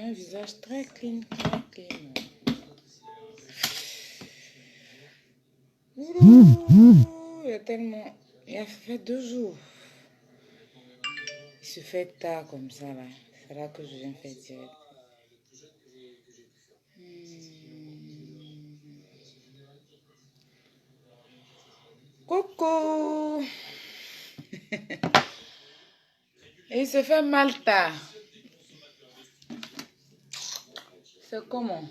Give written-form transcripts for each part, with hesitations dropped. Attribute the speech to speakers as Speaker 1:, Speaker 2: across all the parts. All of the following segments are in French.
Speaker 1: un visage très clean, très clean. Ouh, il y a tellement... Il a fait 2 jours. Il se fait tard comme ça, là. C'est là que je viens faire direct. Coucou! Et il se fait mal tard. C'est comment?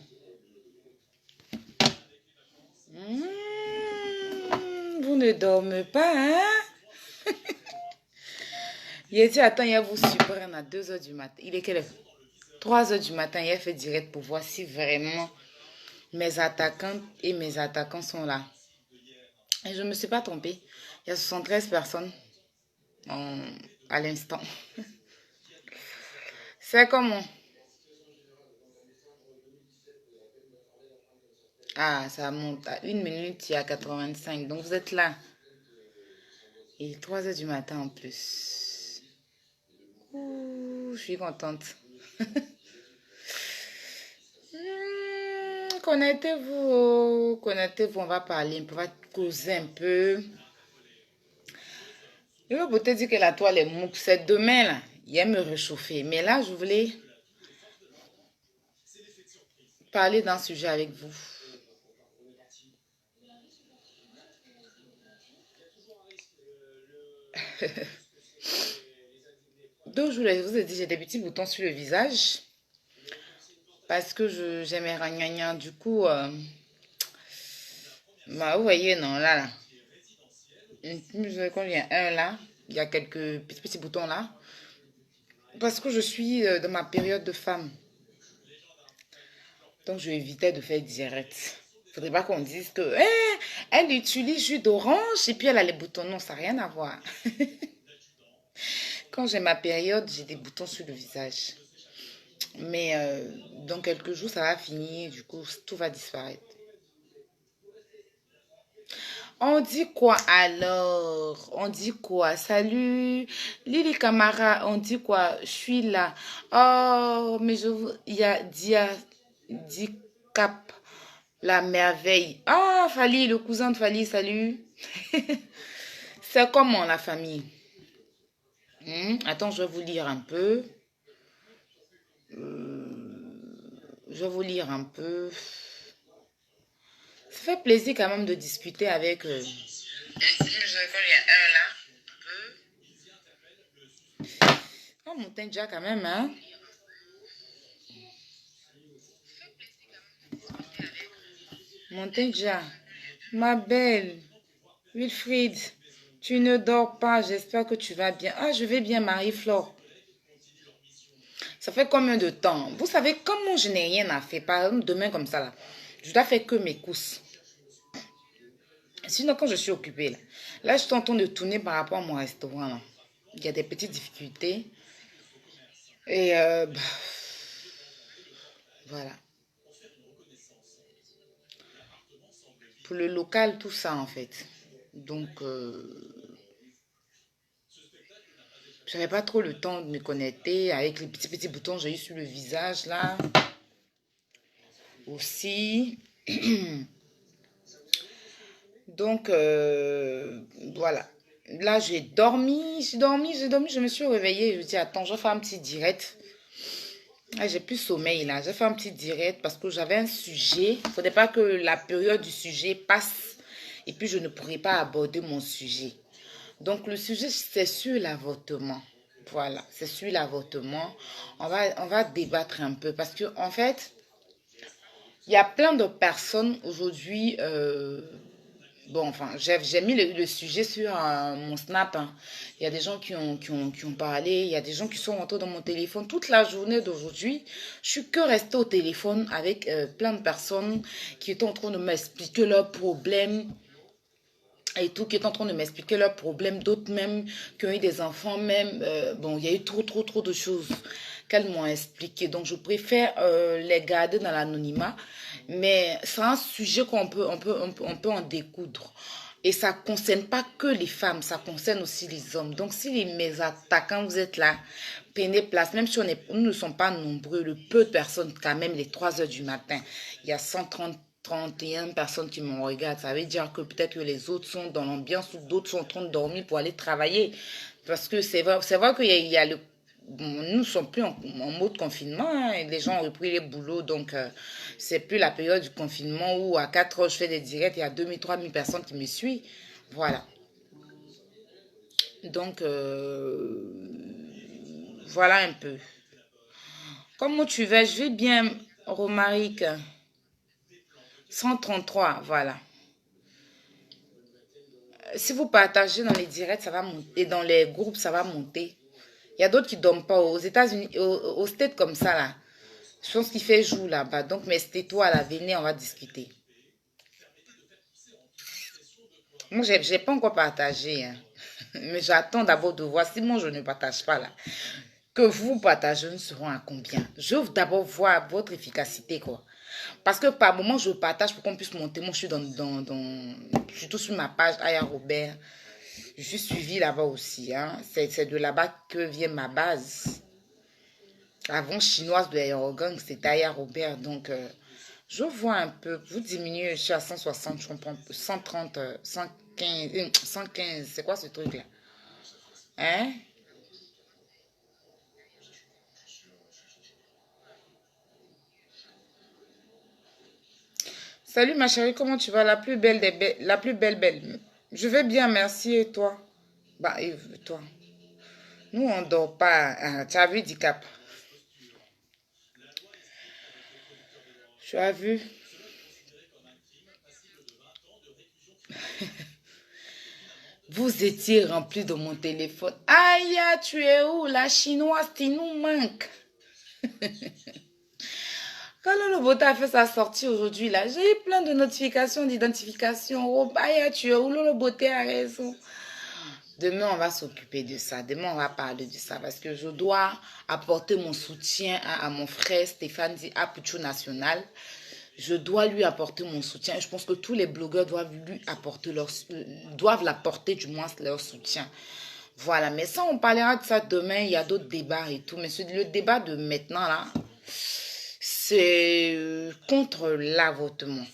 Speaker 1: Vous ne dormez pas, hein? Il a dit, attends, il vous surprendre à 2 heures du matin. Il est quelle heure? 3 heures du matin, il a fait direct pour voir si vraiment mes attaquantes et mes attaquants sont là. Et je ne me suis pas trompée. Il y a 73 personnes à l'instant. C'est comment? Ah, ça monte à 1 minute, il y a 85. Donc vous êtes là. Et 3 heures du matin en plus. Ouh, je suis contente. Connectez-vous, connectez-vous, on va parler, on va causer un peu. Je vais peut-être dire que la toile est mouque, c'est demain là, il va me réchauffer. Mais là, je voulais parler d'un sujet avec vous. Donc, je vous ai dit, j'ai des petits boutons sur le visage. Parce que j'aimais ragnagnan. Du coup, bah, vous voyez, non, là. Quand il y a un là, il y a quelques petits boutons là. Parce que je suis dans ma période de femme. Donc, je évitais de faire direct. Faudrait pas qu'on dise que elle utilise jus d'orange et puis elle a les boutons. Non, ça n'a rien à voir. Quand j'ai ma période, j'ai des boutons sur le visage. Mais dans quelques jours, ça va finir. Du coup, tout va disparaître. On dit quoi alors? On dit quoi? Salut, Lily Camara, on dit quoi? Je suis là. Oh, mais il y a Dicap, la merveille. Ah, Fali, le cousin de Fali, salut. C'est comment la famille? Attends, je vais vous lire un peu. Je vais vous lire un peu. Ça fait plaisir quand même de discuter avec... Oh, Montagne déjà quand même, hein? Montagne déjà. Ma belle. Wilfried, tu ne dors pas. J'espère que tu vas bien. Ah, je vais bien, Marie-Flore. Ça fait combien de temps? Vous savez, comment je n'ai rien à faire, par exemple, demain comme ça, là, je dois faire que mes courses. Sinon, quand je suis occupée, là, je suis en train de tourner par rapport à mon restaurant, là. Il y a des petites difficultés. Et voilà. Pour le local, tout ça, en fait. Donc, je n'avais pas trop le temps de me connecter avec les petits boutons que j'ai eu sur le visage, là. Aussi. Donc, voilà. Là, j'ai dormi, je me suis réveillée. Je me dis, attends, je vais faire un petit direct. Ah, j'ai plus sommeil, là. J'ai fait un petit direct parce que j'avais un sujet. Il ne faudrait pas que la période du sujet passe et puis je ne pourrai pas aborder mon sujet. Donc, le sujet, c'est sur l'avortement. Voilà, c'est sur l'avortement. On va débattre un peu parce que, en fait, il y a plein de personnes aujourd'hui... bon, enfin, j'ai mis le sujet sur mon Snap. Hein. Il y a des gens qui ont parlé. Il y a des gens qui sont rentrés dans mon téléphone. Toute la journée d'aujourd'hui, je suis que restée au téléphone avec plein de personnes qui étaient en train de m'expliquer leurs problèmes et tout, qui étaient en train de m'expliquer leurs problèmes. D'autres même qui ont eu des enfants même. Bon, il y a eu trop de choses qu'elles m'ont expliqué. Donc, je préfère les garder dans l'anonymat. Mais c'est un sujet on peut en découdre. Et ça ne concerne pas que les femmes, ça concerne aussi les hommes. Donc, si mes attaquants, vous êtes là, prenez place. Même si nous ne sommes pas nombreux, le peu de personnes, quand même, les 3 heures du matin, il y a 131 personnes qui me regardent. Ça veut dire que peut-être que les autres sont dans l'ambiance ou d'autres sont en train de dormir pour aller travailler. Parce que c'est vrai qu'il y a le... Nous ne sommes plus en mode confinement, hein, et les gens ont repris les boulots, donc c'est plus la période du confinement où à 4 heures je fais des directs, il y a 2000, 3000 personnes qui me suivent. Voilà. Donc, voilà un peu. Comment tu vas? Je vais bien, Romaric. 133, voilà. Si vous partagez dans les directs, ça va monter. Et dans les groupes, ça va monter. Il y a d'autres qui ne dorment pas. Aux États-Unis, aux States comme ça, là. Je pense qu'il fait jour là-bas. Donc, mais c'était toi, là. Venez, on va discuter. Moi, je n'ai pas encore partagé, hein. Mais j'attends d'abord de voir. Si moi, je ne partage pas, là, que vous partagez, nous serons à combien? Je veux d'abord voir votre efficacité, quoi. Parce que par moment, je partage pour qu'on puisse monter. Moi, je suis surtout sur ma page Aya Robert. Je suis suivie là-bas aussi, hein. C'est de là-bas que vient ma base. Avant, chinoise de Aerogang, c'était Aya Robert. Donc, je vois un peu. Vous diminuez, je suis à 160, je comprends. 130, 115, 115. C'est quoi ce truc-là? Hein? Salut ma chérie, comment tu vas? La plus belle des belles, la plus belle belle. Je vais bien, merci. Et toi? Bah, et toi? Nous, on dort pas. Ah, tu as vu, Dicap? Tu as vu? Vous étiez rempli de mon téléphone. Aïe, tu es où? La chinoise, tu nous manques. Quand le Lolo a fait sa sortie aujourd'hui, là, j'ai eu plein de notifications d'identification. Oh, aïe, tu es où? Lolo Beauté a raison. Demain, on va s'occuper de ça. Demain, on va parler de ça parce que je dois apporter mon soutien à mon frère Stéphane Di Apucho National. Je dois lui apporter mon soutien. Je pense que tous les blogueurs doivent lui apporter doivent l'apporter du moins leur soutien. Voilà, mais ça, on parlera de ça demain. Il y a d'autres débats et tout. Mais le débat de maintenant, là, c'est contre l'avortement.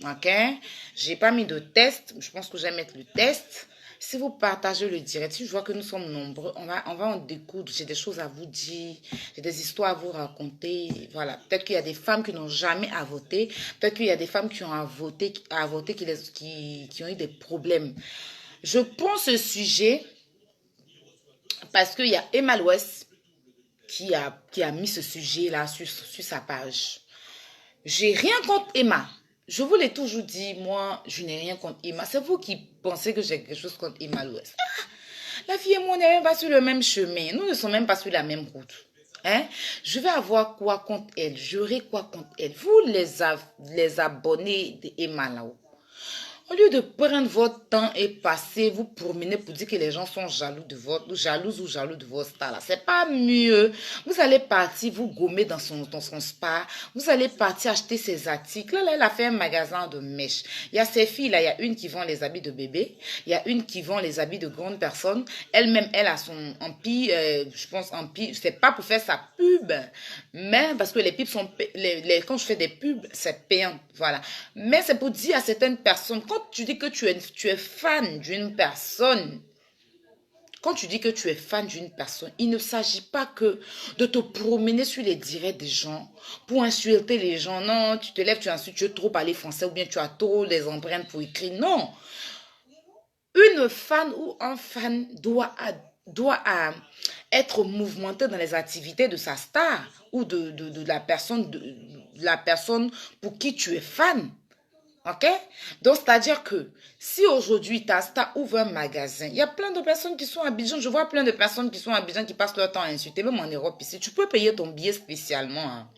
Speaker 1: Ok? J'ai pas mis de test. Je pense que je vais mettre le test. Si vous partagez le direct, si je vois que nous sommes nombreux, on va en découdre. J'ai des choses à vous dire, j'ai des histoires à vous raconter. Voilà. Peut-être qu'il y a des femmes qui n'ont jamais avorté. Peut-être qu'il y a des femmes qui ont avorté, qui ont eu des problèmes. Je prends ce sujet parce qu'il y a Emma West qui a mis ce sujet-là sur sa page. J'ai rien contre Emma. Je vous l'ai toujours dit, moi, je n'ai rien contre Emma. C'est vous qui pensez que j'ai quelque chose contre Emma Louest. Ah, la fille et moi, on n'est même pas sur le même chemin. Nous ne sommes même pas sur la même route. Hein? Je vais avoir quoi contre elle? J'aurai quoi contre elle? Vous, les abonnés d'Emma là-haut. Au lieu de prendre votre temps et passer, vous promener pour dire que les gens sont jaloux de jalouses ou jaloux de votre star là. C'est pas mieux. Vous allez partir vous gommer dans son spa. Vous allez partir acheter ses articles. Là, elle a fait un magasin de mèches. Il y a ces filles là, il y a une qui vend les habits de bébé. Il y a une qui vend les habits de grandes personnes. Elle-même, elle a son empire, je pense empire. C'est pas pour faire sa pub, mais parce que les pubs sont, quand je fais des pubs, c'est payant. Voilà. Mais c'est pour dire à certaines personnes, quand tu dis que tu es fan d'une personne, quand tu dis que tu es fan d'une personne, il ne s'agit pas que de te promener sur les directs des gens pour insulter les gens. Non, tu te lèves, tu insultes, tu veux trop parler français ou bien tu as trop des empreintes pour écrire. Non. Une fan ou un fan doit être mouvementé dans les activités de sa star ou de la personne pour qui tu es fan. Ok? Donc, c'est-à-dire que si aujourd'hui ta star ouvre un magasin, il y a plein de personnes qui sont à Abidjan. Je vois plein de personnes qui sont à Abidjan qui passent leur temps à insulter, même en Europe ici. Tu peux payer ton billet spécialement. Hein.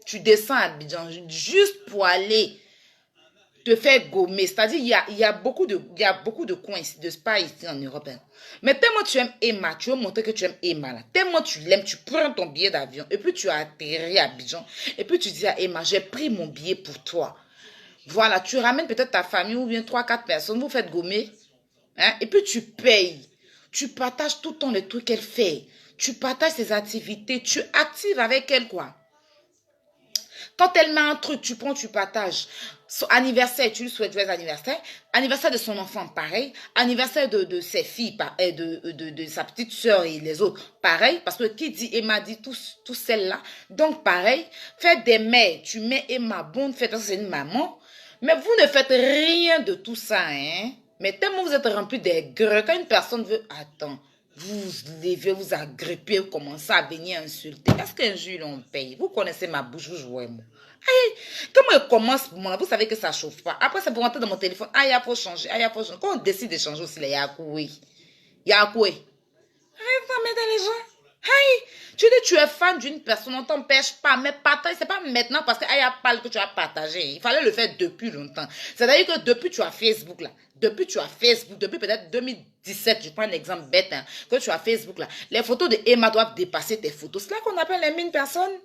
Speaker 1: Tu descends à Abidjan juste pour aller te faire gommer. C'est-à-dire, il y a beaucoup de coins ici, de spa ici en Europe. Hein. Mais tellement tu aimes Emma, tu veux montrer que tu aimes Emma. Là. Tellement tu l'aimes, tu prends ton billet d'avion et puis tu as atterri à Abidjan. Et puis tu dis à Emma, j'ai pris mon billet pour toi. Voilà, tu ramènes peut-être ta famille ou bien trois, quatre personnes, vous faites gommer, hein, et puis tu payes. Tu partages tout le temps les trucs qu'elle fait. Tu partages ses activités, tu actives avec elle, quoi. Quand elle met un truc, tu prends, tu partages. Son anniversaire, tu lui souhaites joyeux anniversaire. Anniversaire de son enfant, pareil. Anniversaire de ses filles, de sa petite soeur et les autres, pareil. Parce que qui dit Emma dit tous celles-là. Donc, pareil. Faites des mères. Tu mets Emma, bonne fête, parce que c'est une maman. Mais vous ne faites rien de tout ça, hein. Mais tellement vous êtes rempli d'aigreur, quand une personne veut, attends, vous levez, vous agrippez, vous commencez à venir insulter. Est-ce qu'un jour on paye? Vous connaissez ma bouche, vous jouez moi. Aïe, comment elle commence, moi, vous savez que ça chauffe pas. Après, c'est pour rentrer dans mon téléphone. Ah, il faut changer. Ah, il faut changer. Quand on décide de changer aussi, les Yakoué. Yakoué. Arrête d'emmerder les gens. Hey, tu dis tu es fan d'une personne, on t'empêche pas, mais partage, c'est pas maintenant parce que il y a pas que tu as partagé. Il fallait le faire depuis longtemps. C'est-à-dire que depuis tu as Facebook là, depuis tu as Facebook, depuis peut-être 2017, je prends un exemple bête, hein, que tu as Facebook là, les photos de Emma doivent dépasser tes photos. C'est là qu'on appelle les 1000 personnes.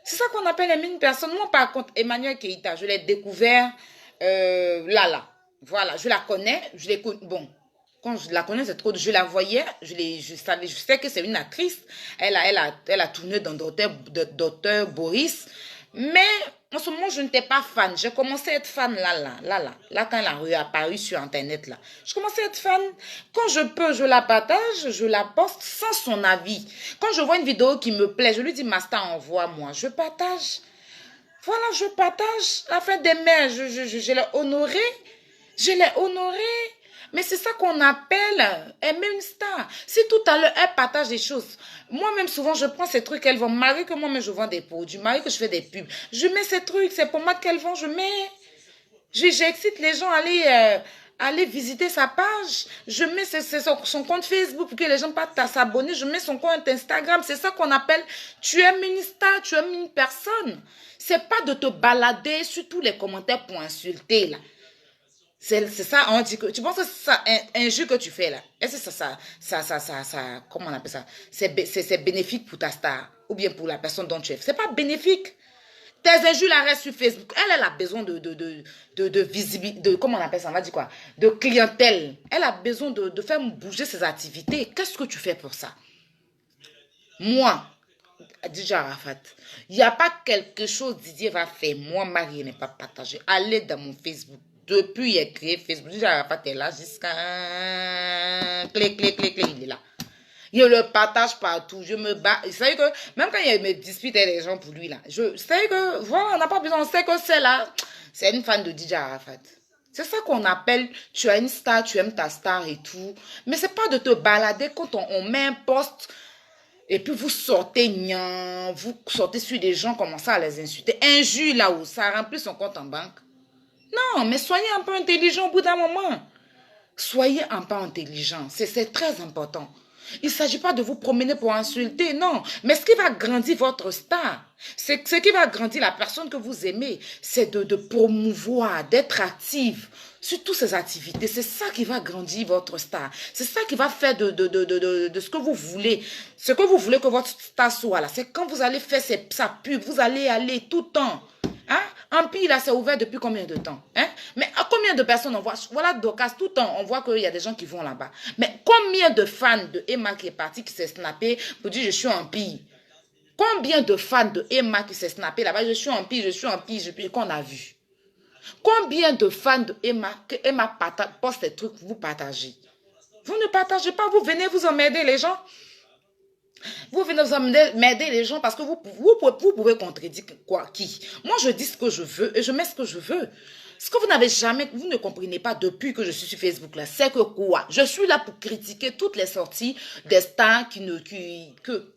Speaker 1: C'est ça qu'on appelle les 1000 personnes. Moi par contre, Emmanuel Keita, je l'ai découvert là. Voilà, je la connais, je l'ai bon. Quand je la connais, c'est trop. Je la voyais, je sais que c'est une actrice. Elle a tourné dans Docteur Boris. Mais en ce moment, je n'étais pas fan. J'ai commencé à être fan là, quand elle a réapparu sur Internet, là. Je commençais à être fan. Quand je peux, je la partage, je la poste sans son avis. Quand je vois une vidéo qui me plaît, je lui dis, Master, envoie-moi. Je partage. Voilà, je partage. La fête des mères, je l'ai honorée. Je l'ai honorée. Mais c'est ça qu'on appelle aimer une star. Si tout à l'heure, elle partage des choses. Moi-même, souvent, je prends ces trucs qu'elle vend. Marie, que moi-même, je vends des produits. Marie, que je fais des pubs. Je mets ces trucs. C'est pour moi qu'elle vend. Je mets. J'excite les gens à aller visiter sa page. Je mets son compte Facebook pour que les gens partent à s'abonner. Je mets son compte Instagram. C'est ça qu'on appelle tu aimes une star, tu aimes une personne. C'est pas de te balader sur tous les commentaires pour insulter, là. C'est ça, on dit que tu penses que c'est ça, un jeu que tu fais là. Est-ce que ça, comment on appelle ça? C'est bénéfique pour ta star ou bien pour la personne dont tu es. C'est pas bénéfique. Tes injures là restent sur Facebook. Elle a besoin de visibilité, comment on appelle ça? On va dire quoi? De clientèle. Elle a besoin de faire bouger ses activités. Qu'est-ce que tu fais pour ça? Moi, Didier Arafat, il n'y a pas quelque chose Didier va faire. Moi, Marie n'est pas partagée. Allez dans mon Facebook. Depuis il a créé Facebook, Didier Arafat est là jusqu'à clic, il est là. Je le partage partout, je me bats. Vous savez que même quand il me dispute avec les gens pour lui là, je sais que voilà, on n'a pas besoin, on sait que c'est là. C'est une fan de Didier Arafat. C'est ça qu'on appelle, tu as une star, tu aimes ta star et tout. Mais c'est pas de te balader quand on met un post et puis vous sortez, vous sortez sur des gens, commencez à les insulter. Injure là où ça remplit son compte en banque. Non, mais soyez un peu intelligent au bout d'un moment. Soyez un peu intelligent. C'est très important. Il ne s'agit pas de vous promener pour insulter, non. Mais ce qui va grandir votre star, ce qui va grandir la personne que vous aimez, c'est de promouvoir, d'être active sur toutes ces activités. C'est ça qui va grandir votre star. C'est ça qui va faire de ce que vous voulez. Ce que vous voulez que votre star soit là. C'est quand vous allez faire sa pub, vous allez aller tout le temps. Hein? Empire, là, c'est ouvert depuis combien de temps? Hein? Mais à combien de personnes on voit? Voilà, Docas, tout le temps, on voit qu'il y a des gens qui vont là-bas. Mais combien de fans de Emma qui est parti, qui s'est snappé pour dire je suis Empire? Combien de fans de Emma qui s'est snappé là-bas? Je suis Empire, qu'on a vu. Combien de fans de Emma, que Emma poste des trucs, vous partagez? Vous ne partagez pas, vous venez vous emmerder les gens. Vous venez vous m'aider les gens parce que vous pouvez contredire quoi, qui. Moi, je dis ce que je veux et je mets ce que je veux. Ce que vous ne comprenez pas depuis que je suis sur Facebook là, c'est que quoi? Je suis là pour critiquer toutes les sorties des stars qui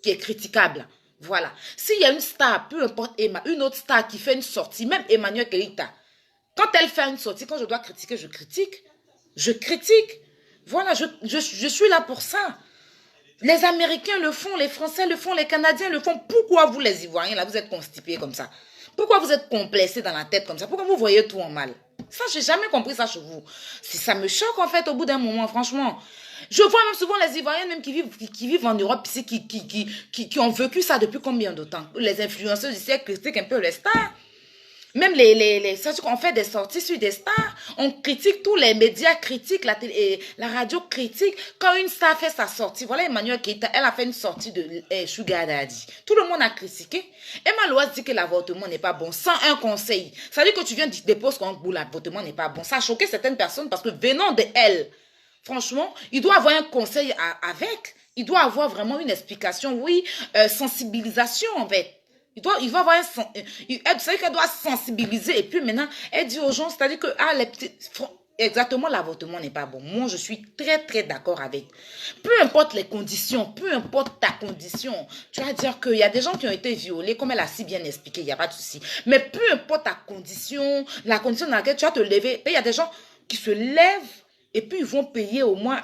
Speaker 1: est critiquable. Voilà. S'il y a une star, peu importe Emma, une autre star qui fait une sortie, même Emmanuel Keita, quand elle fait une sortie, quand je dois critiquer, je critique. Je critique. Voilà, je suis là pour ça. Les Américains le font, les Français le font, les Canadiens le font. Pourquoi vous, les Ivoiriens, là, vous êtes constipés comme ça? Pourquoi vous êtes complexés dans la tête comme ça? Pourquoi vous voyez tout en mal? Ça, j'ai jamais compris ça chez vous. Ça me choque, en fait, au bout d'un moment, franchement. Je vois même souvent les Ivoiriens même qui vivent en Europe, qui ont vécu ça depuis combien de temps? Les influenceurs du siècle critiquent un peu les stars. Même c'est-à-dire qu'on fait des sorties sur des stars, on critique tous les médias critiques, la télé, et la radio critique. Quand une star fait sa sortie, voilà Emmanuel Keita, elle a fait une sortie de Sugar Daddy. Tout le monde a critiqué. Emma Loise dit que l'avortement n'est pas bon, sans un conseil. Ça veut dire que tu viens de déposer qu'un bout, l'avortement n'est pas bon. Ça a choqué certaines personnes parce que venant de elle, franchement, il doit avoir un conseil avec. Il doit avoir vraiment une explication, oui, sensibilisation en fait. Il va avoir c'est qu'elle doit sensibiliser et puis maintenant, elle dit aux gens, c'est-à-dire que les petites, exactement, l'avortement n'est pas bon. Moi, je suis très, très d'accord avec. Peu importe les conditions, peu importe ta condition, tu vas dire qu'il y a des gens qui ont été violés, comme elle a si bien expliqué, il n'y a pas de souci. Mais peu importe ta condition, la condition dans laquelle tu vas te lever, il y a des gens qui se lèvent et puis ils vont payer au moins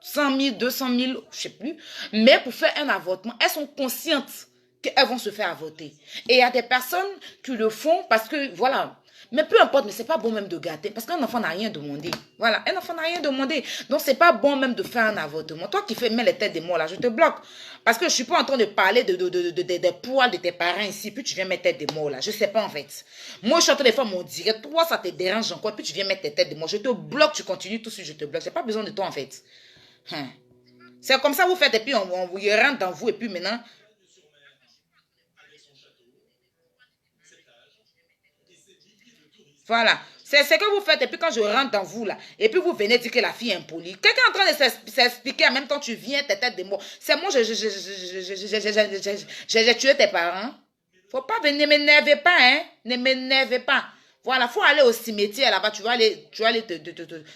Speaker 1: 100 000, 200 000, je ne sais plus, mais pour faire un avortement, elles sont conscientes qu'elles vont se faire avorter. Et il y a des personnes qui le font parce que, voilà, mais peu importe, mais c'est pas bon même de gâter, parce qu'un enfant n'a rien demandé. Voilà, un enfant n'a rien demandé. Donc, c'est pas bon même de faire un avortement. Toi qui mets les têtes des mots là, je te bloque. Parce que je suis pas en train de parler des poils de tes parents ici, puis tu viens mettre tête des mots là. Je sais pas en fait. Moi, je suis en train de faire mon direct. Toi, ça te dérange encore, puis tu viens mettre tes têtes des mots. Je te bloque, tu continues tout de suite, je te bloque. J'ai pas besoin de toi en fait. C'est comme ça vous faites, et puis on vous rentre dans vous, et puis maintenant, voilà. C'est ce que vous faites. Et puis quand je rentre dans vous, là, et puis vous venez dire que la fille est impolie. Quelqu'un est en train de s'expliquer en même temps, tu viens, tes têtes de mots. C'est moi, j'ai tué tes parents. Faut pas venir, ne m'énervez pas, hein. Ne m'énervez pas. Voilà, faut aller au cimetière là-bas. Tu vas aller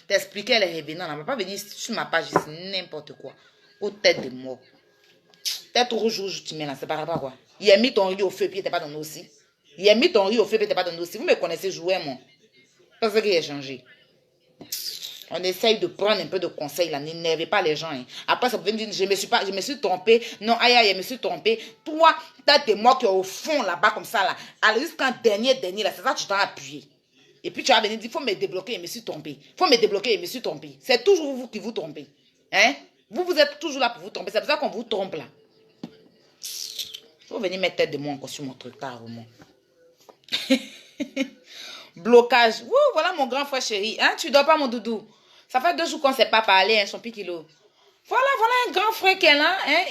Speaker 1: t'expliquer les revenants. On va pas venir sur ma page ici, n'importe quoi. Aux têtes de mots. Tête rouge, tu mets là, c'est pas grave quoi. Il a mis ton riz au feu, puis il t'est pas donné aussi. Il a mis ton riz au feu, puis il t'est pas donné aussi. Vous me connaissez jouer, moi. C'est ce qui a changé. On essaye de prendre un peu de conseils là, n'énervez pas les gens. Hein. Après, ça peut me dire, je me suis trompé. Non, aïe, aïe, je me suis trompé. Toi, t'as des mots qui sont au fond là-bas, comme ça, là. Jusqu'en dernier, là, c'est ça que tu t'en as appuyé. Et puis tu vas venir dire, il faut me débloquer, je me suis trompé. Il faut me débloquer, je me suis trompé. C'est toujours vous qui vous trompez. Hein? Vous êtes toujours là pour vous tromper. C'est pour ça qu'on vous trompe là. Il faut venir mettre tête de moi encore sur mon truc, carrément. Blocage. Ouh, voilà mon grand frère chéri. Hein, tu dors pas, mon doudou. Ça fait 2 jours qu'on ne s'est pas parlé, hein, son petit kilo. Voilà un grand frère qui est là. Hein,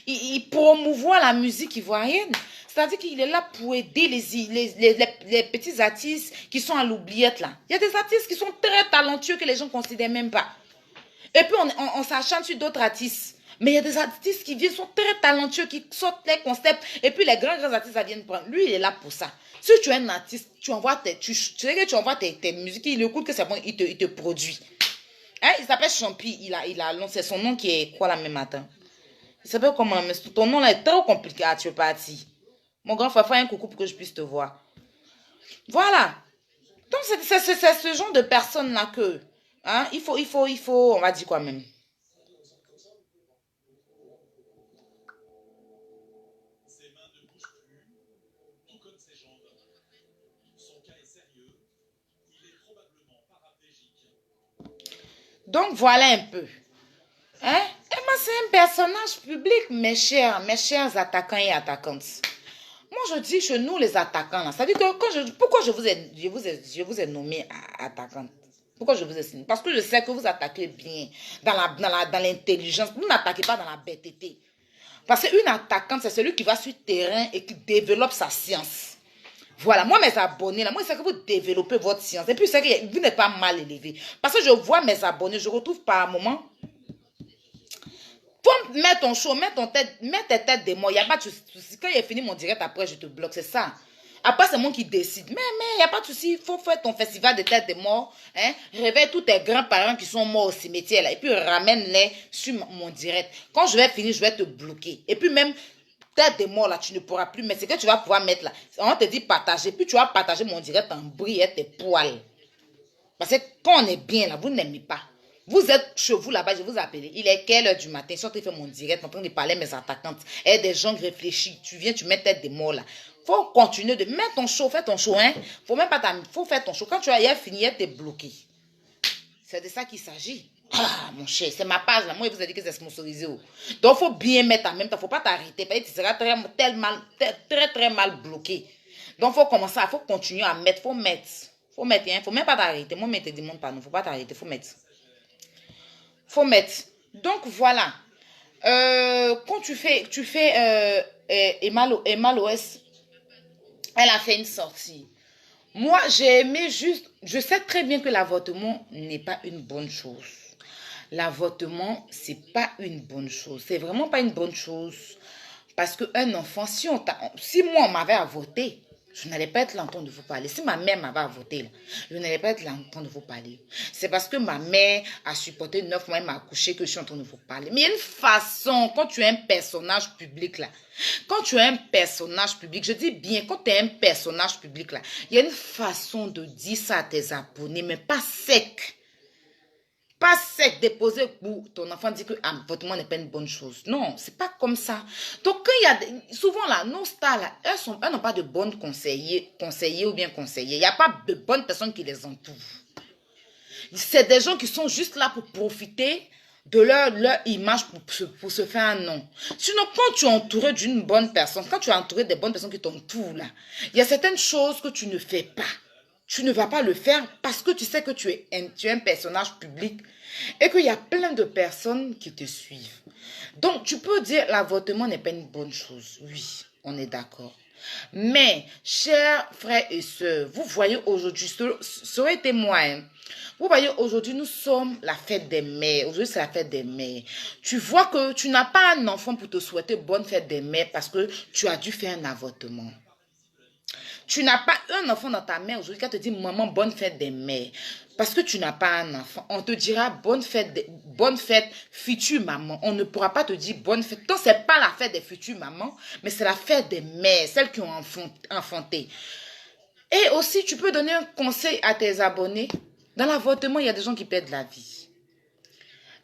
Speaker 1: il promouvoit la musique ivoirienne. C'est-à-dire qu'il est là pour aider les petits artistes qui sont à l'oubliette là. Il y a des artistes qui sont très talentueux que les gens ne considèrent même pas. Et puis on s'acharne sur d'autres artistes. Mais il y a des artistes qui viennent, sont très talentueux, qui sortent les concepts. Et puis les grands artistes, ça viennent prendre. Lui, il est là pour ça. Si tu es un artiste, tu envoies tu sais que tu envoies tes musiques, il écoute que c'est bon, il te produit. Hein, il s'appelle Champi, c'est son nom qui est quoi là même matin. Il s'appelle comment, mais ton nom là est trop compliqué. Ah, tu es parti. Mon grand frère, fais un coucou pour que je puisse te voir. Voilà. Donc c'est ce genre de personnes là que, hein, il faut, on va dire quoi même. Donc voilà un peu. Hein? Emma, c'est un personnage public, mes chers attaquants et attaquantes. Moi, je dis chez nous, les attaquants, là. Ça veut dire que pourquoi je vous ai nommé attaquante? Pourquoi je vous ai signé? Parce que je sais que vous attaquez bien dans l'intelligence. Vous n'attaquez pas dans la bêteté. Parce qu'une attaquante, c'est celui qui va sur le terrain et qui développe sa science. Voilà, moi, mes abonnés, là, moi, c'est que vous développez votre science. Et puis, c'est que vous n'êtes pas mal élevé. Parce que je vois mes abonnés, je retrouve par moment. Faut mettre ton show, mets tes têtes de moi. Il n'y a pas de souci. Quand il est fini mon direct, après, je te bloque. C'est ça. Après, c'est moi qui décide. Mais il n'y a pas de souci. Il faut faire ton festival de têtes de mort. Hein? Réveille tous tes grands-parents qui sont morts au cimetière. Là, et puis, ramène-les sur mon direct. Quand je vais finir, je vais te bloquer. Et puis, même, tête de mort, là, tu ne pourras plus mettre. C'est que tu vas pouvoir mettre là. On te dit partager. Puis, tu vas partager mon direct en brille tes poils. Parce que quand on est bien là, vous n'aimez pas. Vous êtes chez vous là-bas, je vous appelle. Il est quelle heure du matin? Je suis en train de faire mon direct, en train de parler à mes attaquantes. Et des gens qui réfléchissent. Tu viens, tu mets tête des morts là. Faut continuer de mettre ton show, fais ton show, hein. Faut même pas faut faire ton show. Quand tu as fini, t'es bloqué. C'est de ça qu'il s'agit. Ah, mon cher, c'est ma page là. Moi, il vous a dit que c'est sponsorisé. Donc, faut bien mettre en même temps. Faut pas t'arrêter. Parce que tu seras très mal bloqué. Donc, il faut commencer, il faut continuer à mettre, faut mettre. Faut mettre, hein. Faut même pas t'arrêter. Moi, mais te demande pas, non, faut pas t'arrêter, faut mettre. Faut mettre. Donc, voilà. Quand tu fais Emma Loès, elle a fait une sortie. Moi, j'ai aimé juste, je sais très bien que l'avortement n'est pas une bonne chose. L'avortement, c'est pas une bonne chose. C'est vraiment pas une bonne chose. Parce qu'un enfant, si moi, on m'avait avorté, je n'allais pas être là en train de vous parler. Si ma mère m'avait avorté, je n'allais pas être là en train de vous parler. C'est parce que ma mère a supporté 9 mois, elle m'a accouché que je suis en train de vous parler. Mais il y a une façon, quand tu es un personnage public là, quand tu es un personnage public, je dis bien, quand tu es un personnage public là, il y a une façon de dire ça à tes abonnés, mais pas sec. Pas sec, déposer pour ton enfant dit que l'avortement n'est pas une bonne chose. Non, c'est pas comme ça. Donc, quand il y a souvent là, nos stars là, elles n'ont pas de bonnes conseillers ou bien conseillers. Il n'y a pas de bonnes personnes qui les entourent. C'est des gens qui sont juste là pour profiter de leur image pour se faire un nom. Sinon, quand tu es entouré d'une bonne personne, quand tu es entouré des bonnes personnes qui t'entourent là, il y a certaines choses que tu ne fais pas. Tu ne vas pas le faire parce que tu sais que tu es un personnage public et qu'il y a plein de personnes qui te suivent. Donc, tu peux dire l'avortement n'est pas une bonne chose. Oui, on est d'accord. Mais, chers frères et sœurs, vous voyez aujourd'hui, ça aurait été moi, hein. Vous voyez, aujourd'hui, nous sommes la fête des mères. Aujourd'hui, c'est la fête des mères. Tu vois que tu n'as pas un enfant pour te souhaiter bonne fête des mères parce que tu as dû faire un avortement. Tu n'as pas un enfant dans ta mère aujourd'hui qui te dit maman bonne fête des mères parce que tu n'as pas un enfant. On te dira bonne fête future maman. On ne pourra pas te dire bonne fête. Donc c'est pas la fête des futures mamans, mais c'est la fête des mères, celles qui ont enfanté. Et aussi tu peux donner un conseil à tes abonnés. Dans l'avortement, il y a des gens qui perdent la vie.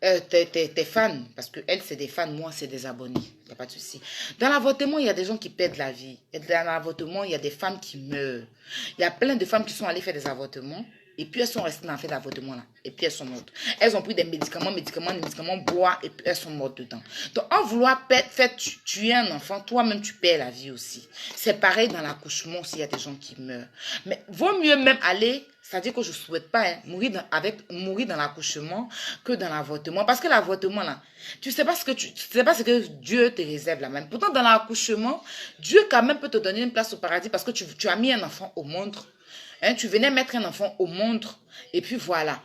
Speaker 1: Tes fans, parce que elles c'est des fans, moi c'est des abonnés, il n'y a pas de souci. Dans l'avortement, il y a des gens qui perdent la vie. Et dans l'avortement, il y a des femmes qui meurent. Il y a plein de femmes qui sont allées faire des avortements et puis elles sont restées dans le fait d'avortement là. Et puis elles sont mortes. Elles ont pris des médicaments, bois et puis elles sont mortes dedans. Donc en vouloir faire tuer un enfant, toi-même tu perds la vie aussi. C'est pareil dans l'accouchement aussi, il y a des gens qui meurent. Mais vaut mieux même aller. C'est-à-dire que je ne souhaite pas mourir dans l'accouchement que dans l'avortement. Parce que l'avortement, là, tu ne sais pas ce que Dieu te réserve là même. Pourtant, dans l'accouchement, Dieu quand même peut te donner une place au paradis parce que tu as mis un enfant au monde. Hein, tu venais mettre un enfant au monde et puis voilà.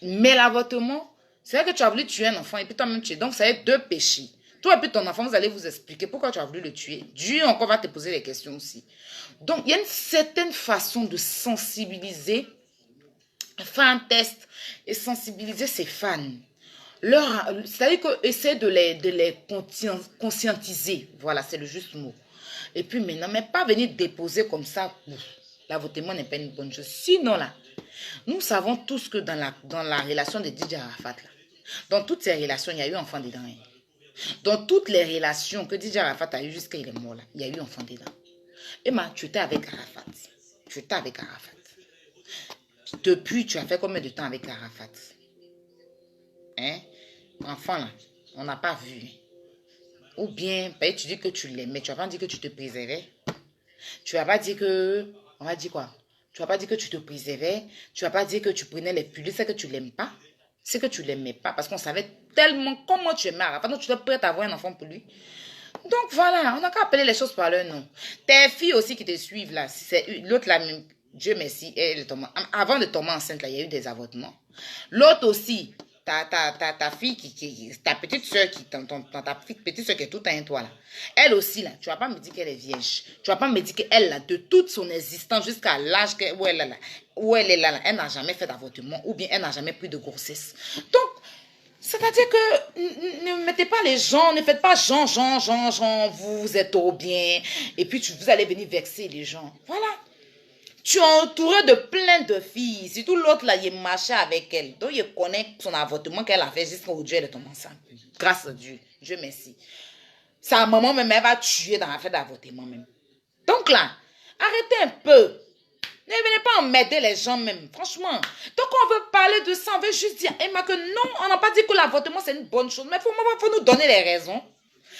Speaker 1: Mais l'avortement, c'est vrai que tu as voulu tuer un enfant et puis toi-même tu es. Donc, ça y est deux péchés. Toi et puis ton enfant, vous allez vous expliquer pourquoi tu as voulu le tuer. Dieu encore va te poser des questions aussi. Donc, il y a une certaine façon de sensibiliser, faire un test et sensibiliser ses fans. C'est-à-dire qu'essayer de les conscientiser. Voilà, c'est le juste mot. Et puis maintenant, mais pas venir déposer comme ça. L'avortement n'est pas une bonne chose. Sinon, là, nous savons tous que dans la relation de DJ Arafat, là, dans toutes ces relations, il y a eu enfant dedans. Hein. Dans toutes les relations que DJ Arafat a eues jusqu'à il est mort, là, il y a eu enfant dedans. Emma, tu étais avec Arafat. Tu étais avec Arafat. Depuis, tu as fait combien de temps avec Arafat? Hein? Enfant, là, on n'a pas vu. Ou bien, tu dis que tu l'aimais. Tu n'as pas dit que tu te préservais. Tu n'as pas dit que... On va dire quoi? Tu n'as pas dit que tu te préservais. Tu n'as pas dit que tu prenais les pilules. C'est que tu ne l'aimes pas. C'est que tu ne l'aimais pas. Parce qu'on savait tellement comment tu aimais Arafat. Donc, tu étais prête à avoir un enfant pour lui. Donc voilà, on n'a qu'à appeler les choses par leur nom. Tes filles aussi qui te suivent là, c'est l'autre là, Dieu merci, avant de tomber enceinte là, il y a eu des avortements. L'autre aussi, ta fille ta petite soeur ta petite soeur qui est tout un toi là. Elle aussi là, tu vas pas me dire qu'elle est vierge. Tu vas pas me dire qu'elle là, de toute son existence jusqu'à l'âge où elle est là, elle n'a jamais fait d'avortement ou bien elle n'a jamais pris de grossesse. Donc c'est-à-dire que ne mettez pas les gens, ne faites pas genre, vous êtes trop bien. Et puis vous allez venir vexer les gens. Voilà. Tu es entouré de plein de filles. Surtout l'autre là, il marchait avec elle. Donc il connaît son avortement qu'elle a fait jusqu'au elle est tombée enceinte. Grâce à Dieu. Dieu merci. Sa maman même, elle va tuer dans l'affaire d'avortement même. Donc là, arrêtez un peu. Ne venez pas emmerder les gens même, franchement. Donc on veut parler de ça, on veut juste dire, Emma, que non, on n'a pas dit que l'avortement c'est une bonne chose, mais il faut nous donner les raisons.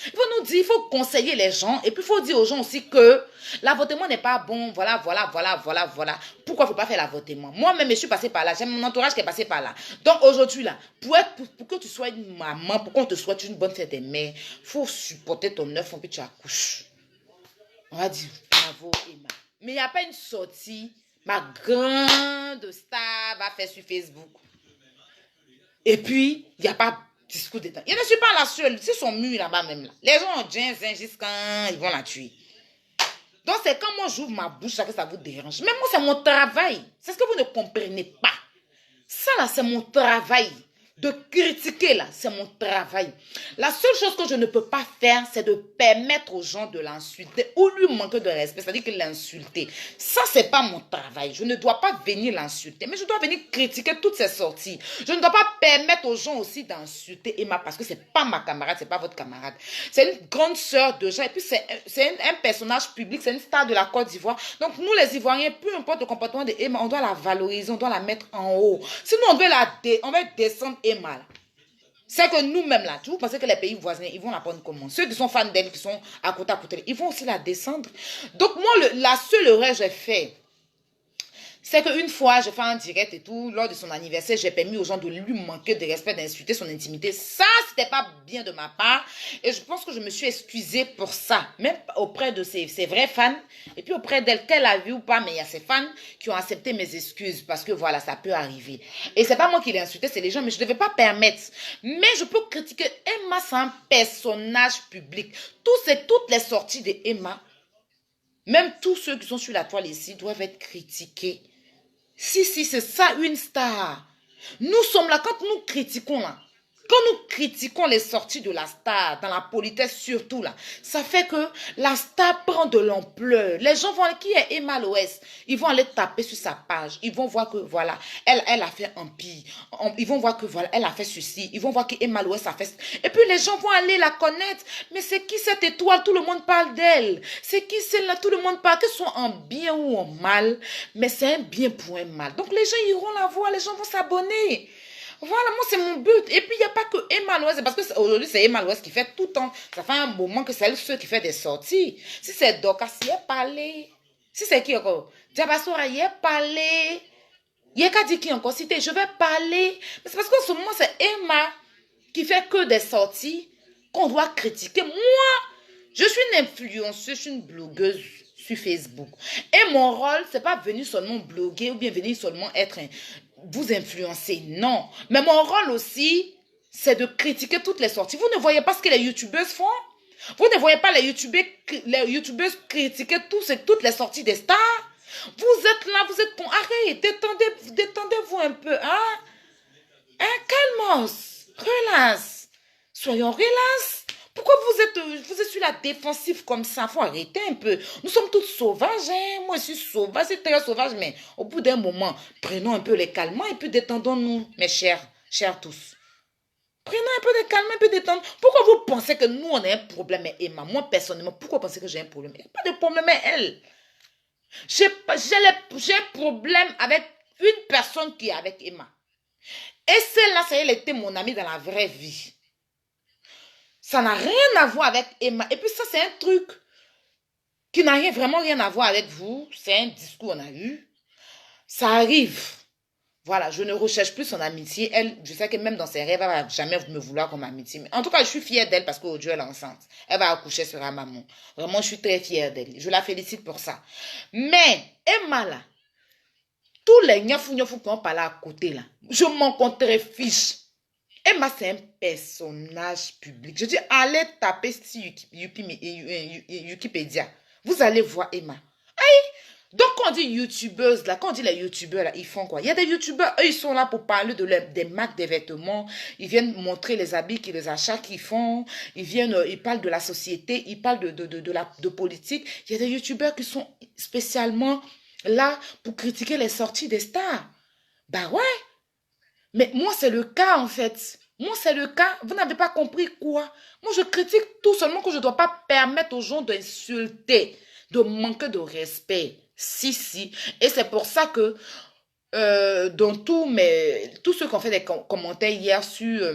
Speaker 1: Il faut nous dire, il faut conseiller les gens. Et puis, il faut dire aux gens aussi que l'avortement n'est pas bon. Voilà. Pourquoi il ne faut pas faire l'avortement? Moi-même, je suis passée par là. J'ai mon entourage qui est passé par là. Donc, aujourd'hui, là, pour que tu sois une maman, pour qu'on te souhaite une bonne fête des mères, il faut supporter ton œuf que tu accouches. On va dire bravo, Emma. Mais il n'y a pas une sortie. Ma grande star va faire sur Facebook. Et puis, il n'y a pas discours d'état. Je ne suis pas la seule. C'est son mur là-bas même. Là. Les gens ont James jusqu'à ils vont la tuer. Donc, c'est quand moi j'ouvre ma bouche que ça vous dérange. Mais moi, c'est mon travail. C'est ce que vous ne comprenez pas. Ça là, c'est mon travail. De critiquer là, c'est mon travail. La seule chose que je ne peux pas faire, c'est de permettre aux gens de l'insulter ou lui manquer de respect, c'est-à-dire que l'insulter. Ça, c'est pas mon travail. Je ne dois pas venir l'insulter, mais je dois venir critiquer toutes ses sorties. Je ne dois pas permettre aux gens aussi d'insulter Emma parce que c'est pas ma camarade, c'est pas votre camarade. C'est une grande sœur de gens et puis c'est un personnage public, c'est une star de la Côte d'Ivoire. Donc nous les Ivoiriens, peu importe le comportement de Emma, on doit la valoriser, on doit la mettre en haut. Sinon on veut descendre Emma là. C'est que nous-mêmes là, vous pensez que les pays voisins, ils vont la prendre comment? Ceux qui sont fans d'elle, qui sont à côté, ils vont aussi la descendre. Donc moi, la seule erreur que j'ai fait, c'est qu'une fois, je fais un direct et tout, lors de son anniversaire, j'ai permis aux gens de lui manquer de respect, d'insulter son intimité. Ça, c'était pas bien de ma part. Et je pense que je me suis excusée pour ça. Même auprès de ses vrais fans. Et puis auprès d'elle, qu'elle a vu ou pas, mais il y a ses fans qui ont accepté mes excuses. Parce que voilà, ça peut arriver. Et c'est pas moi qui l'ai insulté, c'est les gens, mais je ne devais pas permettre. Mais je peux critiquer Emma, c'est un personnage public. Toutes les sorties de Emma, même tous ceux qui sont sur la toile ici, doivent être critiqués. Si, c'est ça une star. Nous sommes là, quand nous critiquons là, quand nous critiquons les sorties de la star, dans la politesse surtout là, ça fait que la star prend de l'ampleur. Les gens vont, qui est Emma Loès? Ils vont aller taper sur sa page. Ils vont voir que voilà, elle a fait un pire. Ils vont voir que voilà, elle a fait ceci. Ils vont voir que Emma Loès a fait. Et puis les gens vont aller la connaître. Mais c'est qui cette étoile? Tout le monde parle d'elle. C'est qui celle-là? Tout le monde parle. Que ce soit en bien ou en mal. Mais c'est un bien pour un mal. Donc les gens iront la voir. Les gens vont s'abonner. Voilà, moi, c'est mon but. Et puis, il n'y a pas que Emma Loès. Parce qu'aujourd'hui, c'est Emma Loès qui fait tout le temps. Ça fait un moment que c'est elle seule qui fait des sorties. Si c'est Dorcas, il est parlé. Si c'est qui encore? Diabasora, il est parlé. Il y a qu'à dire qui encore cité. Je vais parler. Mais c'est parce qu'en ce moment, c'est Emma qui fait que des sorties qu'on doit critiquer. Moi, je suis une influenceuse, je suis une blogueuse sur Facebook. Et mon rôle, c'est pas venir seulement bloguer ou bien venir seulement vous influencer. Non. Mais mon rôle aussi, c'est de critiquer toutes les sorties. Vous ne voyez pas ce que les youtubeuses font? Vous ne voyez pas les youtubeuses critiquer toutes les sorties des stars? Vous êtes là, vous êtes con. Arrête, détendez-vous un peu. Hein? Calmos. Relax. Soyons relax. Pourquoi vous êtes sur la défensive comme ça? Faut arrêter un peu. Nous sommes toutes sauvages. Hein? Moi, je suis sauvage, c'est très sauvage. Mais au bout d'un moment, prenons un peu les calmants et puis détendons-nous, mes chers tous. Prenons un peu de calme, un peu de détente. Pourquoi vous pensez que nous, on a un problème avec Emma? Moi, personnellement, pourquoi vous pensez que j'ai un problème? Il n'y a pas de problème avec elle. J'ai un problème avec une personne qui est avec Emma. Et celle-là, elle était mon amie dans la vraie vie. Ça n'a rien à voir avec Emma. Et puis ça, c'est un truc qui n'a vraiment rien à voir avec vous. C'est un discours qu'on a eu. Ça arrive. Voilà, je ne recherche plus son amitié. Elle, je sais que même dans ses rêves, elle va jamais me vouloir comme amitié. Mais en tout cas, je suis fière d'elle parce qu'aujourd'hui, elle est enceinte. Elle va accoucher sur un maman. Vraiment, je suis très fière d'elle. Je la félicite pour ça. Mais, Emma, là, tous les gnafou qui ont parlé à côté, là, je m'en compterai fiche. Emma, c'est un personnage public. Je dis, allez taper sur Wikipédia. Vous allez voir Emma. Donc, quand on dit youtubeuse, là, quand on dit les youtubeurs, là, ils font quoi? Il y a des youtubeurs, eux, ils sont là pour parler des marques des vêtements. Ils viennent montrer les habits, les achats qu'ils font. Ils parlent de la société, ils parlent de politique. Il y a des youtubeurs qui sont spécialement là pour critiquer les sorties des stars. Bah ouais. Mais moi, c'est le cas, en fait. Moi, c'est le cas. Vous n'avez pas compris quoi? Moi, je critique tout seulement que je ne dois pas permettre aux gens d'insulter, de manquer de respect. Si. Et c'est pour ça que dans tous ceux qui ont fait des commentaires hier sur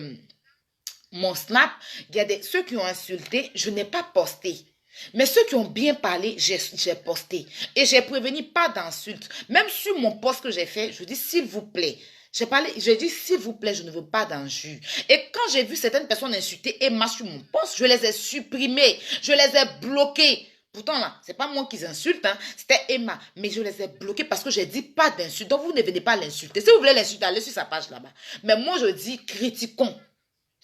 Speaker 1: Mon snap, il y a ceux qui ont insulté, je n'ai pas posté. Mais ceux qui ont bien parlé, j'ai posté. Et j'ai prévenu pas d'insultes. Même sur mon post que j'ai fait, je dis s'il vous plaît. J'ai dit s'il vous plaît, je ne veux pas d'injures. Et quand j'ai vu certaines personnes insulter Emma sur mon post, je les ai supprimées. Je les ai bloquées. Pourtant là, c'est pas moi qui insulte, hein, c'était Emma. Mais je les ai bloquées parce que j'ai dit pas d'insultes. Donc vous ne venez pas l'insulter. Si vous voulez l'insulter, allez sur sa page là-bas. Mais moi je dis critiquons.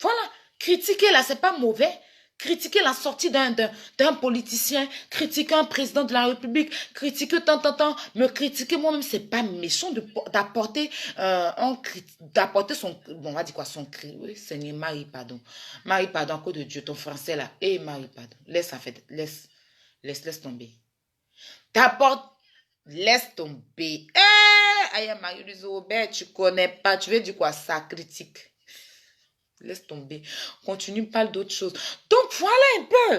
Speaker 1: Voilà, critiquer là, c'est pas mauvais. Critiquer la sortie d'un politicien, critiquer un président de la République, critiquer tant, me critiquer moi-même, c'est pas méchant d'apporter d'apporter son, bon, on va dire quoi, son cri. Oui, Seigneur, Marie, pardon. Marie, pardon, à cause de Dieu, ton français là. Et Marie, pardon. Laisse en fait, laisse tomber. T'apportes, laisse tomber. Aïe, Marie-Louise Robert, tu connais pas, tu veux dire quoi, ça critique. Laisse tomber. Continue, parle d'autre chose. Donc, voilà un peu.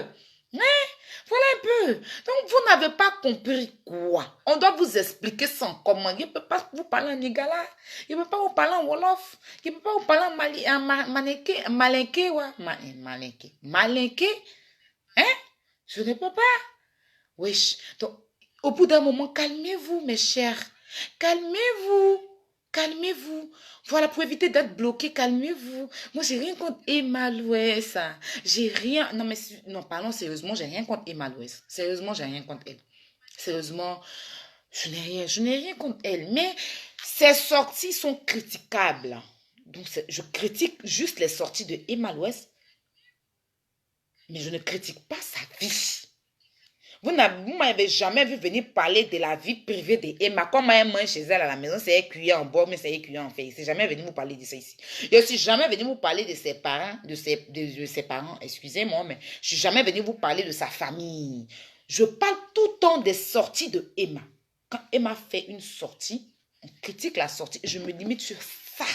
Speaker 1: Hein? Voilà un peu. Donc, vous n'avez pas compris quoi. On doit vous expliquer sans comment. Il ne peut pas vous parler en Nigala. Il ne peut pas vous parler en Wolof. Il ne peut pas vous parler en Malinké. Malinké. Hein? Je ne peux pas. Wesh. Donc, au bout d'un moment, calmez-vous, mes chers. Calmez-vous. Calmez-vous. Voilà, pour éviter d'être bloqué, calmez-vous. Moi, j'ai rien contre Emma Louès. J'ai rien. Non, mais non, parlons sérieusement, j'ai rien contre Emma Louès. Sérieusement, j'ai rien contre elle. Sérieusement, je n'ai rien contre elle. Mais ses sorties sont critiquables. Donc, je critique juste les sorties de Emma Louès. Mais je ne critique pas sa vie. Vous ne m'avez jamais vu venir parler de la vie privée d'Emma. Comment elle mange chez elle à la maison, c'est elle cuillère en bois, mais c'est elle cuillère en fait. C'est jamais venu vous parler de ça ici. Je suis jamais venu vous parler de ses parents, de ses parents, excusez-moi, mais je suis jamais venu vous parler de sa famille. Je parle tout le temps des sorties de Emma. Quand Emma fait une sortie, on critique la sortie. Je me limite sur ça.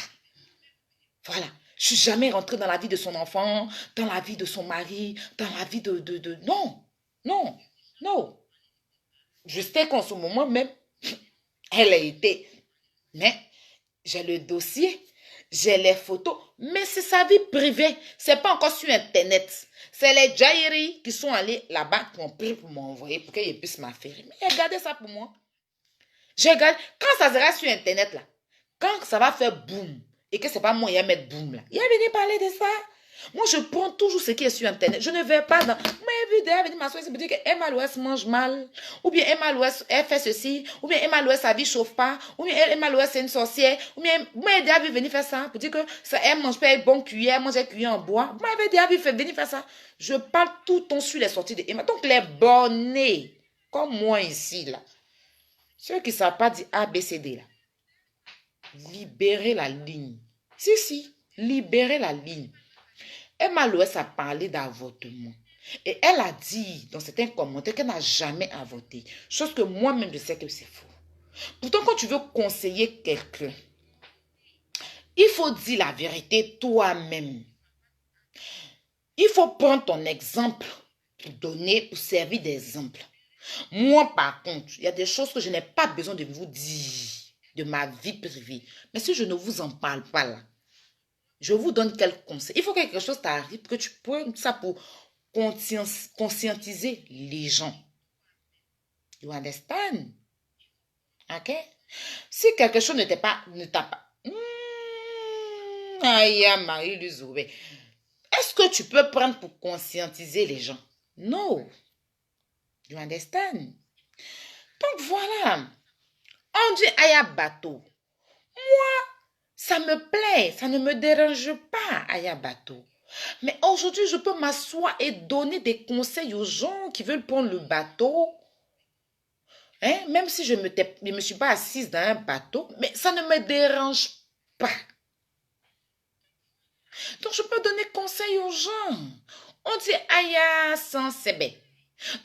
Speaker 1: Voilà. Je suis jamais rentrée dans la vie de son enfant, dans la vie de son mari, dans la vie de... Non, non. Non. Je sais qu'en ce moment même, elle a été. Mais j'ai le dossier, j'ai les photos, mais c'est sa vie privée. C'est pas encore sur Internet. C'est les Jairi qui sont allés là-bas, qui ont pris pour m'envoyer pour qu'ils puissent m'affairer. Mais regardez ça pour moi. Je regarde, quand ça sera sur Internet là, quand ça va faire boum, et que c'est pas moi qui vais mettre boum là, il va venir parler de ça. Moi, je prends toujours ce qui est sur Internet. Je ne vais pas dans... Moi, vu d'ailleurs venir m'asseoir, c'est pour dire que Emma Louès mange mal. Ou bien Emma Louès, elle fait ceci. Ou bien Emma Louès, sa vie chauffe pas. Ou bien Emma Louès, c'est une sorcière. Ou bien, moi, déjà vu venir faire ça. Pour dire que ça, elle mange pas une bonne cuillère, mange une cuillère en bois. Moi, elle déjà vu venir faire ça. Je parle tout le temps sur les sorties de Emma. Donc, les bornés, comme moi ici, là. Ceux qui ne savent pas dire A, B, C, D, là. Libérez la ligne. Si, libérez la ligne. Emma Louès a parlé d'avortement. Et elle a dit dans certains commentaires qu'elle n'a jamais avorté. Chose que moi-même, je sais que c'est faux. Pourtant, quand tu veux conseiller quelqu'un, il faut dire la vérité toi-même. Il faut prendre ton exemple pour donner, pour servir d'exemple. Moi, par contre, il y a des choses que je n'ai pas besoin de vous dire de ma vie privée. Mais si je ne vous en parle pas là, je vous donne quelques conseils. Il faut que quelque chose t'arrive, que tu prennes ça pour conscientiser les gens. You understand? Ok? Si quelque chose ne t'a pas... Aïe, Marie-Louise. Est-ce que tu peux prendre pour conscientiser les gens? Non. You understand? Donc voilà. On dit Aya bateau. Moi, ça me plaît, ça ne me dérange pas, Aya bateau. Mais aujourd'hui, je peux m'asseoir et donner des conseils aux gens qui veulent prendre le bateau. Hein? Même si je ne me suis pas assise dans un bateau, mais ça ne me dérange pas. Donc, je peux donner conseil aux gens. On dit Aya sans sebe.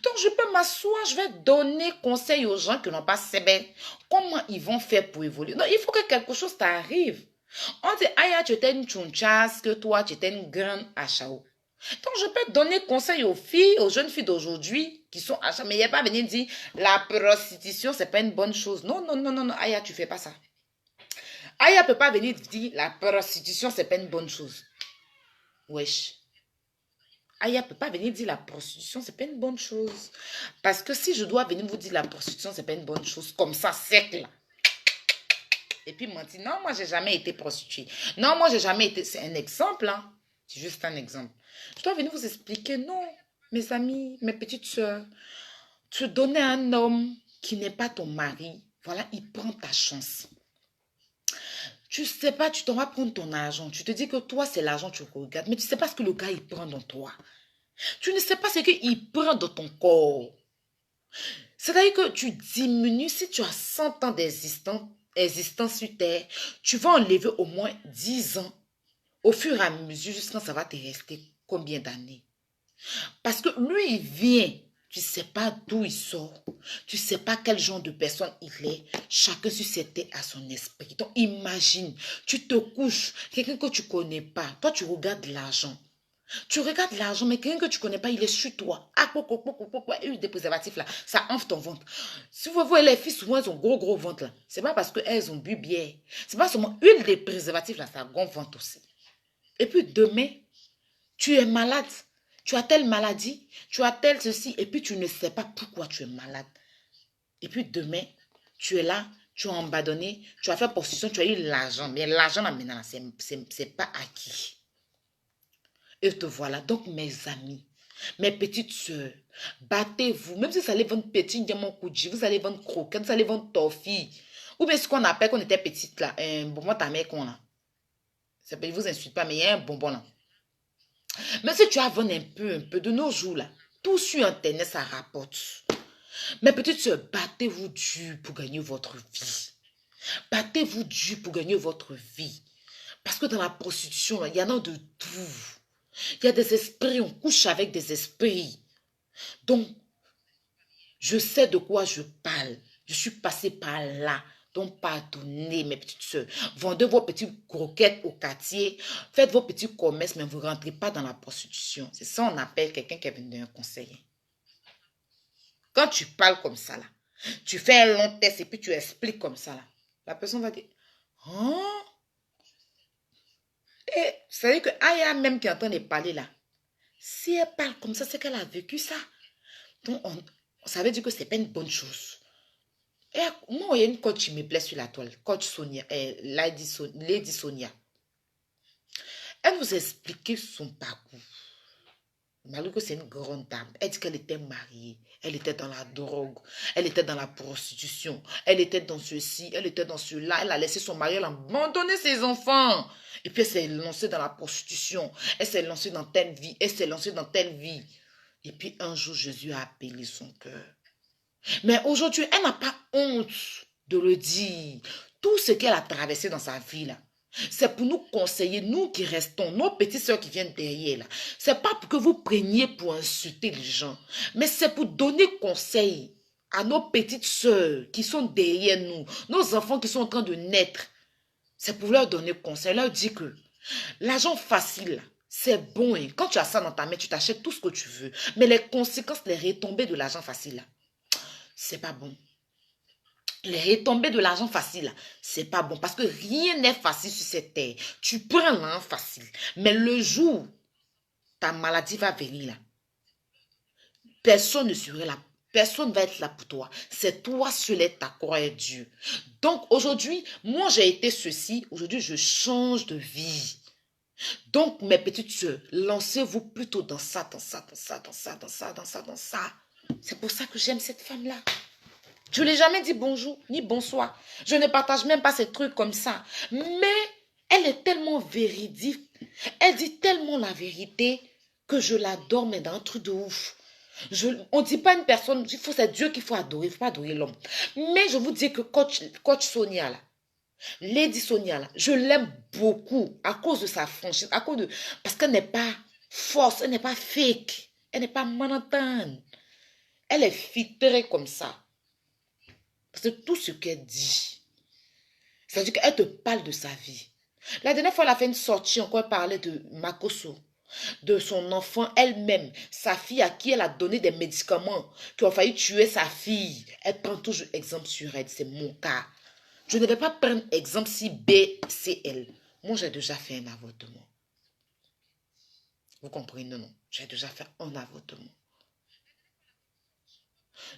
Speaker 1: Donc, je peux m'asseoir, je vais donner conseil aux gens qui n'ont pas sebe. Comment ils vont faire pour évoluer? Donc, il faut que quelque chose t'arrive. On dit, Aya, tu étais une tchountchasse, que toi, tu étais une grande achao. Donc, je peux donner conseil aux filles, aux jeunes filles d'aujourd'hui qui sont achao. Mais il n'y a pas venir dire, la prostitution, c'est pas une bonne chose. Non, non, non, non, non, Aya, tu fais pas ça. Aya ne peut pas venir dire, la prostitution, c'est pas une bonne chose. Wesh. Aya ne peut pas venir dire la prostitution, c'est pas une bonne chose. Parce que si je dois venir vous dire la prostitution, c'est pas une bonne chose. Comme ça, sec là. Et puis mentir, non, moi, j'ai jamais été prostituée. Non, moi, j'ai jamais été... C'est un exemple, hein. C'est juste un exemple. Je dois venir vous expliquer, non, mes amis, mes petites soeurs. Tu donnais à un homme qui n'est pas ton mari. Voilà, il prend ta chance. Tu sais pas, tu t'en vas prendre ton argent. Tu te dis que toi, c'est l'argent que tu regardes. Mais tu sais pas ce que le gars, il prend dans toi. Tu ne sais pas ce qu'il prend dans ton corps. C'est-à-dire que tu diminues, si tu as 100 ans d'existence sur Terre, tu vas enlever au moins 10 ans au fur et à mesure jusqu'à ça va te rester combien d'années. Parce que lui, il vient, tu ne sais pas d'où il sort, tu ne sais pas quel genre de personne il est, chacun sur cette terre a son esprit. Donc imagine, tu te couches, quelqu'un que tu ne connais pas, toi tu regardes l'argent. Tu regardes l'argent, mais quelqu'un que tu ne connais pas, il est sur toi. Ah, des préservatifs là, ça enfle ton ventre. Si vous voyez les filles, souvent, elles ont gros ventre là. Ce n'est pas parce qu'elles ont bu bien. Ce n'est pas seulement une des préservatifs là, ça gonfle ventre aussi. Et puis demain, tu es malade. Tu as telle maladie, tu as tel ceci, et puis tu ne sais pas pourquoi tu es malade. Et puis demain, tu es là, tu as abandonné, tu as fait prostitution, tu as eu l'argent. Mais l'argent là maintenant, c'est pas acquis. Et te voilà. Donc, mes amis, mes petites soeurs, battez-vous. Même si vous allez vendre petit diamant Kouji, vous allez vendre croquettes, vous allez vendre toffee. Ou bien ce qu'on appelle, quand on était petite là, un bonbon ta mère qu'on a. Ça ne vous insulte pas, mais il y a un bonbon là. Mais si tu as vendu un peu de nos jours là, tout sur Internet, ça rapporte. Mes petites soeurs, battez-vous dur pour gagner votre vie. Battez-vous dur pour gagner votre vie. Parce que dans la prostitution, il y en a de tout. Il y a des esprits, on couche avec des esprits. Donc, je sais de quoi je parle. Je suis passée par là. Donc, pardonnez mes petites soeurs. Vendez vos petites croquettes au quartier. Faites vos petits commerces, mais vous ne rentrez pas dans la prostitution. C'est ça on appelle quelqu'un qui est venu un conseiller. Quand tu parles comme ça, là, tu fais un long test et puis tu expliques comme ça, là. La personne va dire, oh. Et ça veut dire que Aya même qui est en train de parler là, si elle parle comme ça, c'est qu'elle a vécu ça. Donc, ça veut dire que ce n'est pas une bonne chose. Et moi, il y a une coach qui me plaît sur la toile. Coach Sonia, Lady Sonia. Elle nous a expliqué son parcours. Malgré que c'est une grande dame. Elle dit qu'elle était mariée. Elle était dans la drogue. Elle était dans la prostitution. Elle était dans ceci. Elle était dans cela. Elle a laissé son mari. Elle a abandonné ses enfants. Et puis elle s'est lancée dans la prostitution. Elle s'est lancée dans telle vie. Elle s'est lancée dans telle vie. Et puis un jour, Jésus a appelé son cœur. Mais aujourd'hui, elle n'a pas honte de le dire. Tout ce qu'elle a traversé dans sa vie, là, c'est pour nous conseiller, nous qui restons, nos petites soeurs qui viennent derrière, là. C'est pas pour que vous preniez pour insulter les gens, mais c'est pour donner conseil à nos petites soeurs qui sont derrière nous, nos enfants qui sont en train de naître. C'est pour leur donner conseil, leur dire que l'argent facile, c'est bon. Hein. Quand tu as ça dans ta main, tu t'achètes tout ce que tu veux. Mais les conséquences, les retombées de l'argent facile, là, c'est pas bon. Les retombées de l'argent facile, c'est pas bon. Parce que rien n'est facile sur cette terre. Tu prends l'argent facile. Mais le jour, ta maladie va venir là. Personne ne sera là. Personne ne va être là pour toi. C'est toi seul ta croix est Dieu. Donc aujourd'hui, moi j'ai été ceci. Aujourd'hui, je change de vie. Donc mes petites soeurs, lancez-vous plutôt dans ça, dans ça, dans ça, dans ça, dans ça, dans ça, dans ça. C'est pour ça que j'aime cette femme-là. Je ne l'ai jamais dit bonjour ni bonsoir. Je ne partage même pas ces trucs comme ça. Mais elle est tellement véridique. Elle dit tellement la vérité que je l'adore, mais dans un truc de ouf. On ne dit pas une personne, c'est Dieu qu'il faut adorer, il ne faut pas adorer l'homme. Mais je vous dis que coach Sonia, là, Lady Sonia, là, je l'aime beaucoup à cause de sa franchise, parce qu'elle n'est pas fausse, elle n'est pas fake, elle n'est pas monotone. Elle est filtrée comme ça. Parce que tout ce qu'elle dit, c'est-à-dire qu'elle te parle de sa vie. La dernière fois, elle a fait une sortie, encore elle parlait de Makoso, de son enfant elle-même, sa fille à qui elle a donné des médicaments qui ont failli tuer sa fille. Elle prend toujours exemple sur elle, c'est mon cas. Je ne vais pas prendre exemple si B, c'est elle. Moi, j'ai déjà fait un avortement. Vous comprenez, non? J'ai déjà fait un avortement.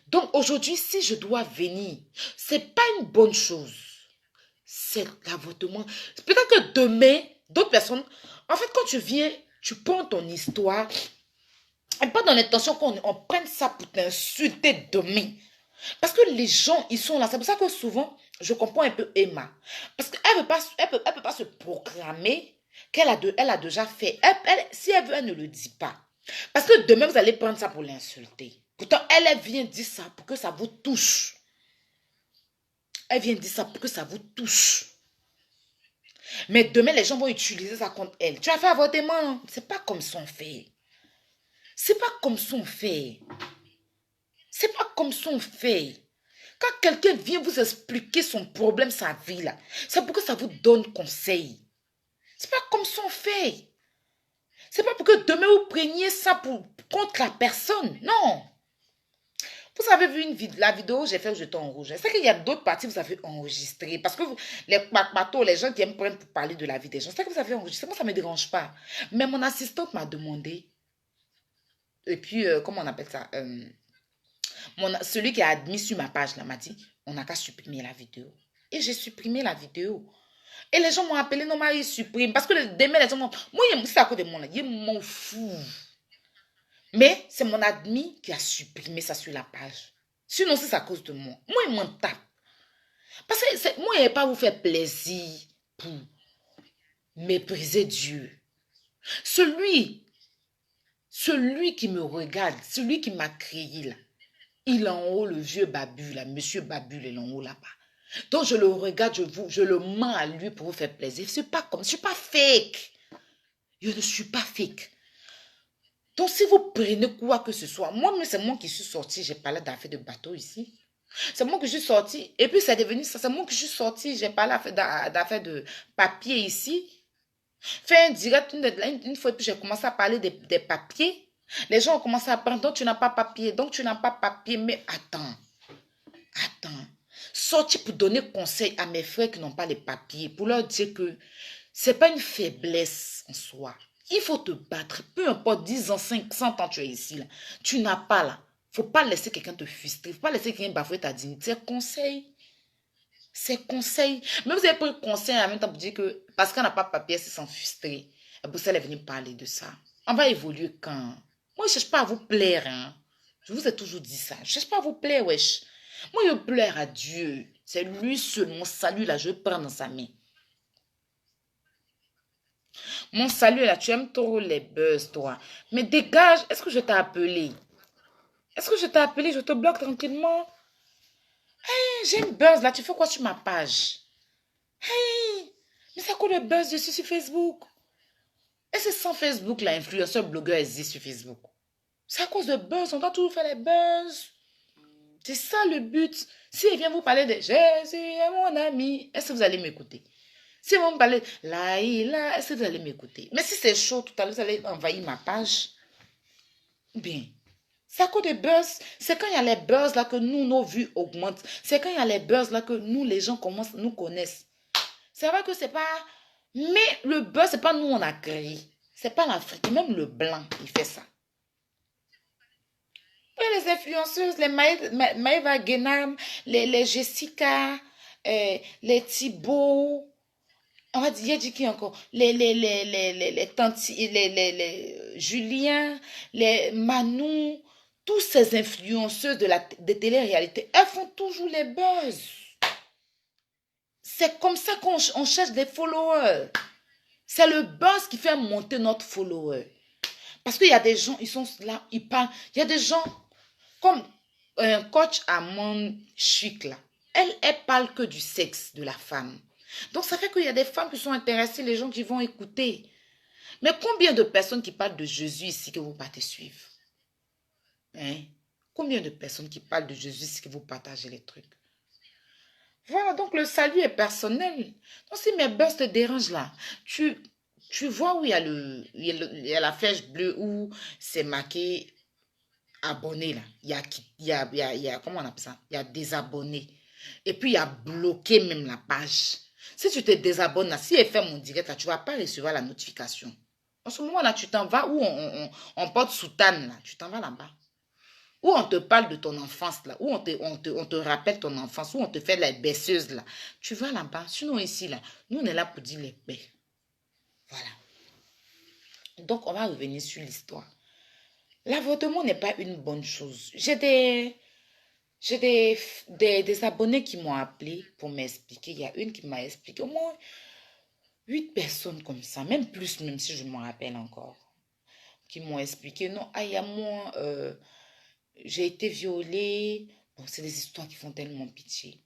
Speaker 1: Donc aujourd'hui, si je dois venir, c'est pas une bonne chose. C'est l'avortement. Peut-être que demain, d'autres personnes, en fait, quand tu viens, tu prends ton histoire, et pas dans l'intention qu'on prenne ça pour t'insulter demain. Parce que les gens, ils sont là. C'est pour ça que souvent, je comprends un peu Emma. Parce qu'elle ne peut pas se proclamer elle a déjà fait. Si elle veut, elle ne le dit pas. Parce que demain, vous allez prendre ça pour l'insulter. Pourtant, elle vient dire ça pour que ça vous touche. Elle vient dire ça pour que ça vous touche. Mais demain, les gens vont utiliser ça contre elle. Tu as fait avortement. C'est pas comme son fait. C'est pas comme son fait. C'est pas comme son fait. Quand quelqu'un vient vous expliquer son problème, sa vie là, c'est pour que ça vous donne conseil. C'est pas comme son fait. C'est pas pour que demain vous preniez ça contre la personne. Non. Vous avez vu la vidéo où j'ai fait le jeton en rouge. C'est qu'il y a d'autres parties que vous avez enregistrées. Parce que les bateaux, les gens qui aiment prendre pour parler de la vie des gens, c'est que vous avez enregistré. Moi, ça ne me dérange pas. Mais mon assistante m'a demandé. Et puis, comment on appelle ça celui qui a admis sur ma page là m'a dit, on n'a qu'à supprimer la vidéo. Et j'ai supprimé la vidéo. Et les gens m'ont appelé, non, Marie, supprime. Parce que demain, les gens m'ont... Moi, c'est à côté de moi, là. Ils m'en foutent. Mais c'est mon admis qui a supprimé ça sur la page. Sinon, c'est à cause de moi. Moi, ils m'en tapent. Parce que moi, je ne vais pas vous faire plaisir pour mépriser Dieu. Celui qui me regarde, celui qui m'a créé là, il est en haut, le vieux Babu, là, monsieur Babu, il est en haut là-bas. Donc, je le regarde, je le mens à lui pour vous faire plaisir. Je ne suis pas fake. Je ne suis pas fake. Donc, si vous prenez quoi que ce soit, moi, c'est moi qui suis sortie, j'ai parlé d'affaires de bateau ici. C'est moi que je suis sortie. Et puis, c'est devenu ça. C'est moi que je suis sortie, j'ai parlé d'affaires de papier ici. Fait un direct une fois, puis j'ai commencé à parler des papiers. Les gens ont commencé à prendre, donc tu n'as pas papier, donc tu n'as pas papier. Mais attends. Sortir pour donner conseil à mes frères qui n'ont pas les papiers, pour leur dire que c'est pas une faiblesse en soi. Il faut te battre, peu importe 10 ans, 500 ans tu es ici, là. Tu n'as pas là. Faut pas laisser quelqu'un te frustrer, faut pas laisser quelqu'un bafouer ta dignité. C'est conseil. C'est conseil. Mais vous avez pris conseil en même temps pour dire que parce qu'on n'a pas de papier, c'est sans frustrer. Et Bruxelles est venu parler de ça. On va évoluer quand? Moi, je ne cherche pas à vous plaire. Hein. Je vous ai toujours dit ça. Je ne cherche pas à vous plaire, wesh. Moi, je plaire à Dieu. C'est lui seul. Mon salut, là, je prends dans sa main. Mon salut, là, tu aimes trop les buzz, toi. Mais dégage. Est-ce que je t'ai appelé? Est-ce que je t'ai appelé? Je te bloque tranquillement. Hey, j'ai une buzz, là. Tu fais quoi sur ma page? Hey, mais c'est quoi le buzz dessus sur Facebook? Et c'est sans Facebook, l'influenceur blogueur existe sur Facebook. C'est à cause de buzz, on doit toujours faire les buzz. C'est ça le but. Si elle vient vous parler de Jésus est mon ami, est-ce que vous allez m'écouter? Si elle vient vous parler là, est-ce que vous allez m'écouter? Mais si c'est chaud tout à l'heure, vous allez envahir ma page. Bien. C'est à cause des buzz. C'est quand il y a les buzz là que nous, nos vues augmentent. C'est quand il y a les buzz là que nous, les gens commencent, nous connaissent. C'est vrai que c'est pas... Mais le buzz, c'est pas nous, on a créé. C'est pas l'Afrique. Même le blanc, il fait ça. Et les influenceuses, les Maëva Guénam, les Jessica, les Thibaut, on va dire, il y a dit qui encore? Les tanti, les Julien, les Manou, tous ces influenceuses de télé-réalité, elles font toujours les buzz. C'est comme ça qu'on cherche des followers. C'est le buzz qui fait monter notre follower. Parce qu'il y a des gens, ils sont là, ils parlent. Il y a des gens, comme un coach Amon Chic là. Elle parle que du sexe de la femme. Donc ça fait qu'il y a des femmes qui sont intéressées, les gens qui vont écouter. Mais combien de personnes qui parlent de Jésus ici que vous partez suivre? Hein? Combien de personnes qui parlent de Jésus ici que vous partagez les trucs? Voilà, donc le salut est personnel. Donc si mes buzz te dérangent là, tu vois où il y a, il y a la flèche bleue où c'est marqué abonné là. Il y a, comment on appelle ça? Il y a désabonné. Et puis il y a bloqué même la page. Si tu te désabonnes là, si elle fait mon direct là, tu ne vas pas recevoir la notification. En ce moment-là, tu t'en vas où on porte soutane, là. Tu t'en vas là-bas. Où on te parle de ton enfance, là. Où on te rappelle ton enfance. Où on te fait la baisseuse, là. Tu vas là-bas. Sinon, ici, là, nous, on est là pour dire les paix. Voilà. Donc, on va revenir sur l'histoire. L'avortement n'est pas une bonne chose. J'ai des abonnés qui m'ont appelé pour m'expliquer. Il y a une qui m'a expliqué. Au moins 8 personnes comme ça, même plus, même si je m'en rappelle encore, qui m'ont expliqué. Non, ah, il y a moi, j'ai été violée. Bon, c'est des histoires qui font tellement pitié.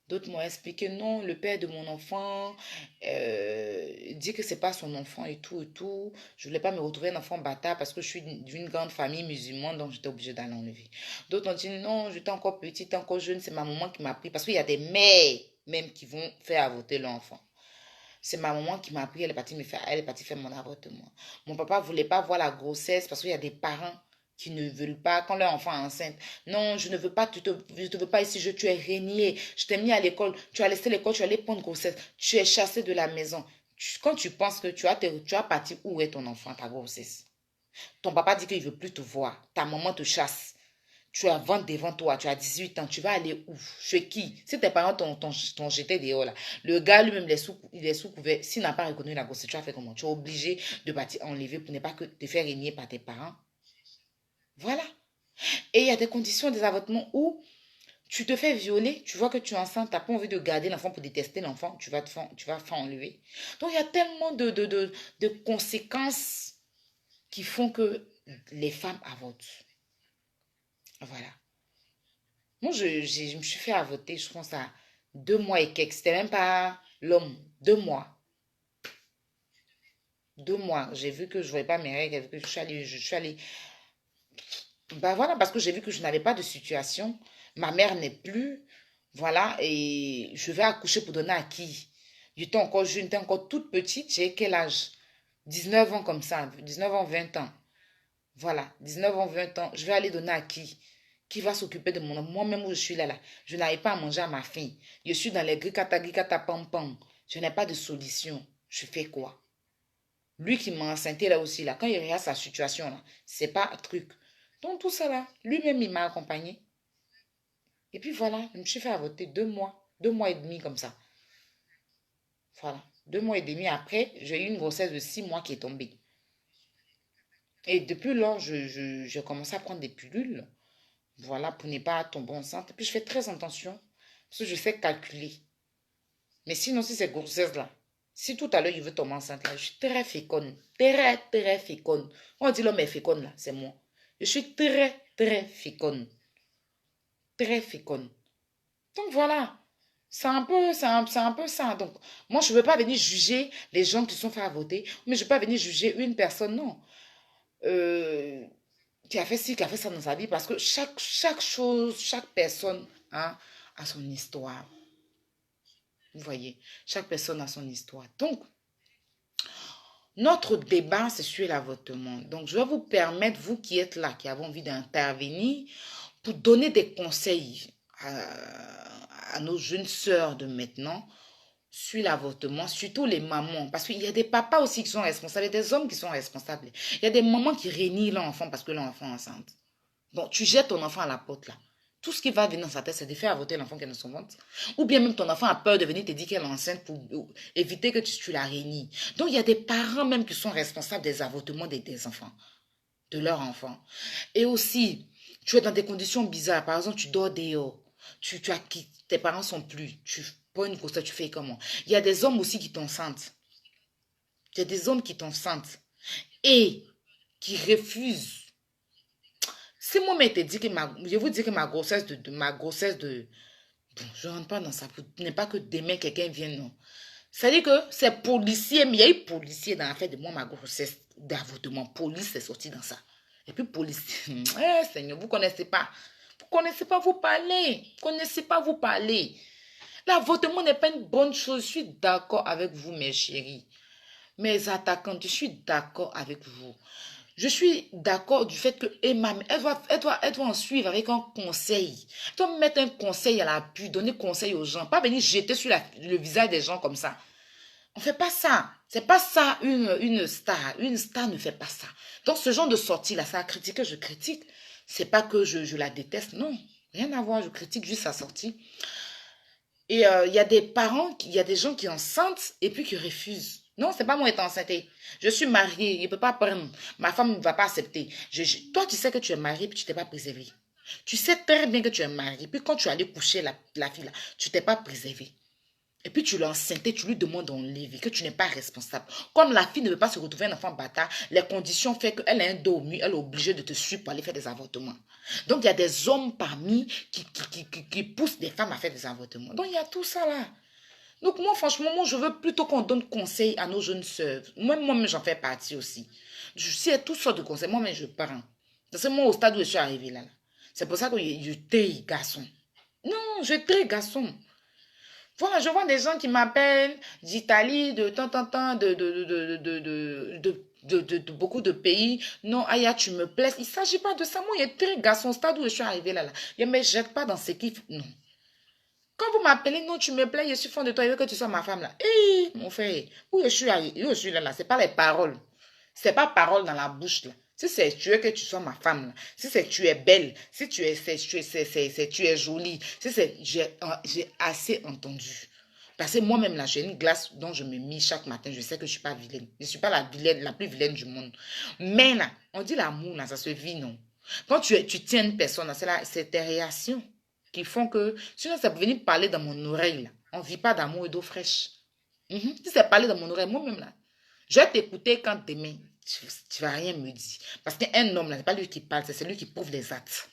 Speaker 1: D'autres m'ont expliqué, non, le père de mon enfant dit que c'est pas son enfant et tout et tout. Je voulais pas me retrouver un enfant bâtard parce que je suis d'une grande famille musulmane, donc j'étais obligée d'aller enlever. D'autres ont dit, non, j'étais encore petite, encore jeune, c'est ma maman qui m'a pris. Parce qu'il y a des mères même qui vont faire avorter leur enfant. C'est ma maman qui m'a pris, elle est partie faire mon avortement. Mon papa voulait pas voir la grossesse parce qu'il y a des parents qui ne veulent pas, quand leur enfant est enceinte. Non, je ne veux pas, je te veux pas ici, tu es régné. Je t'ai mis à l'école, tu as laissé l'école, tu es allé prendre grossesse. Tu es chassé de la maison. Quand tu penses que tu as parti, où est ton enfant, ta grossesse? Ton papa dit qu'il ne veut plus te voir. Ta maman te chasse. Tu as 20 devant toi, tu as 18 ans, tu vas aller où? Chez qui? Si tes parents t'ont jeté dehors là, le gars lui-même il est sous couvert, s'il n'a pas reconnu la grossesse, tu as fait comment? Tu es obligé de partir enlever pour ne pas que te faire régner par tes parents. Voilà. Et il y a des conditions des avortements où tu te fais violer, tu vois que tu es enceinte, tu n'as pas envie de garder l'enfant pour détester l'enfant, tu vas te faire enlever. Donc il y a tellement de conséquences qui font que les femmes avortent. Voilà. Moi, je me suis fait avorter, je pense, à 2 mois et quelques. C'était même pas l'homme. 2 mois. 2 mois. J'ai vu que je ne voyais pas mes règles. Que je suis allée. Ben voilà, parce que j'ai vu que je n'avais pas de situation. Ma mère n'est plus. Voilà. Et je vais accoucher pour donner à qui? J'étais encore jeune, j'étais encore toute petite. J'ai quel âge? 19 ans comme ça. 19 ans, 20 ans. Voilà. 19 ans, 20 ans. Je vais aller donner à qui? Qui va s'occuper de mon enfant? Moi-même où je suis là. Je n'arrive pas à manger à ma faim. Je suis dans les gricata pam pam. Je n'ai pas de solution. Je fais quoi? Lui qui m'a enceinté là aussi, là, quand il regarde sa situation là, c'est pas un truc. Donc tout ça là, lui-même il m'a accompagné. Et puis voilà, je me suis fait avorter 2 mois, 2 mois et demi comme ça. Voilà, 2 mois et demi après, j'ai eu une grossesse de 6 mois qui est tombée. Et depuis lors, j'ai commencé à prendre des pilules. Voilà, pour ne pas tomber enceinte. Et puis je fais très attention, parce que je sais calculer. Mais sinon, si c'est grossesse là, si tout à l'heure il veut tomber enceinte là, je suis très féconde. Très, très féconde. On dit l'homme est féconde là, c'est moi. Je suis très, très féconde. Très féconde. Donc voilà. C'est un peu ça. Donc, moi, je ne veux pas venir juger les gens qui sont fait avorter, mais je ne veux pas venir juger une personne, non. Euh, qui a fait ci, qui a fait ça dans sa vie, parce que chaque chose, chaque personne hein, a son histoire. Vous voyez, chaque personne a son histoire. Donc, notre débat, c'est sur l'avortement. Donc, je vais vous permettre, vous qui êtes là, qui avez envie d'intervenir, pour donner des conseils à nos jeunes sœurs de maintenant sur l'avortement, surtout les mamans. Parce qu'il y a des papas aussi qui sont responsables, il y a des hommes qui sont responsables. Il y a des mamans qui rénient leur enfant parce que leur enfant est enceinte. Bon, tu jettes ton enfant à la porte là. Tout ce qui va venir dans sa tête, c'est de faire avorter l'enfant qui est dans son ventre. Ou bien même ton enfant a peur de venir te dire qu'elle est enceinte pour éviter que tu la rénies. Donc, il y a des parents même qui sont responsables des avortements des enfants, de leurs enfants. Et aussi, tu es dans des conditions bizarres. Par exemple, tu dors dehors. Tes parents sont plus. Tu prends une grossesse, tu fais comment? Il y a des hommes aussi qui t'enceintent. Il y a des hommes qui t'enceintent. Et qui refusent. Si moi-même te dit que je vous dis que ma grossesse de bon, je ne rentre pas dans ça. Ce n'est pas que demain quelqu'un vienne, non. C'est-à-dire que c'est policier, mais il y a eu policier dans l'affaire de moi, ma grossesse d'avortement. Police est sorti dans ça. Et puis policier, eh Seigneur, vous ne connaissez pas. Vous ne connaissez pas vous parler. Vous ne connaissez pas vous parler. L'avortement n'est pas une bonne chose. Je suis d'accord avec vous, mes chéris. Mes attaquantes, je suis d'accord avec vous. Je suis d'accord du fait que Emma, elle doit en suivre avec un conseil. Elle doit mettre un conseil à l'appui, donner conseil aux gens. Pas venir jeter sur le visage des gens comme ça. On ne fait pas ça. C'est pas ça une star. Une star ne fait pas ça. Donc ce genre de sortie-là, ça a critiqué, je critique. C'est pas que je la déteste, non. Rien à voir, je critique juste sa sortie. Et il y a des parents, il y a des gens qui enceintent et puis qui refusent. Non, c'est pas moi étant enceinte. Je suis mariée, il ne peut pas prendre. Ma femme ne va pas accepter. Toi, tu sais que tu es mariée puis tu t'es pas préservé. Tu sais très bien que tu es mariée. Puis quand tu allais coucher la fille là, tu t'es pas préservé. Et puis tu l'as enceintée, tu lui demandes en livre que tu n'es pas responsable. Comme la fille ne veut pas se retrouver un enfant bâtard, les conditions font qu'elle a un dos au mur, elle est obligée de te suivre pour aller faire des avortements. Donc il y a des hommes parmi qui poussent des femmes à faire des avortements. Donc il y a tout ça là. Donc moi franchement, moi je veux plutôt qu'on donne conseil à nos jeunes sœurs. Moi-même j'en fais partie aussi. Je sais toutes sortes de conseils, moi-même je prends. C'est moi au stade où je suis arrivée là. C'est pour ça que je trie garçon. Non, je trie garçon. Voilà, je vois des gens qui m'appellent d'Italie, de temps en temps, de beaucoup de pays. Non, Aya, tu me plais. Il ne s'agit pas de ça. Moi, il y a très garçon, stade où je suis arrivée là. Je ne me jette pas dans ce qui... Non. Quand vous m'appelez, non, tu me plais, je suis fond de toi, je veux que tu sois ma femme là. Hé, mon frère, où je suis là, c'est pas les paroles. C'est pas parole dans la bouche là. Si c'est tu veux que tu sois ma femme là, si c'est tu es belle, si tu es, tu es jolie, si c'est, j'ai assez entendu. Parce que moi-même là, j'ai une glace dont je me mets chaque matin, je sais que je suis pas vilaine. Je suis pas la vilaine, la plus vilaine du monde. Mais là, on dit l'amour là, ça se vit, non. Quand tu tiens une personne là, c'est tes réactions qui font que, sinon ça peut venir parler dans mon oreille là. On ne vit pas d'amour et d'eau fraîche. Si c'est parler dans mon oreille, moi-même là, je vais t'écouter quand demain, tu ne vas rien me dire. Parce qu'un homme là, c'est pas lui qui parle, c'est celui qui prouve les actes.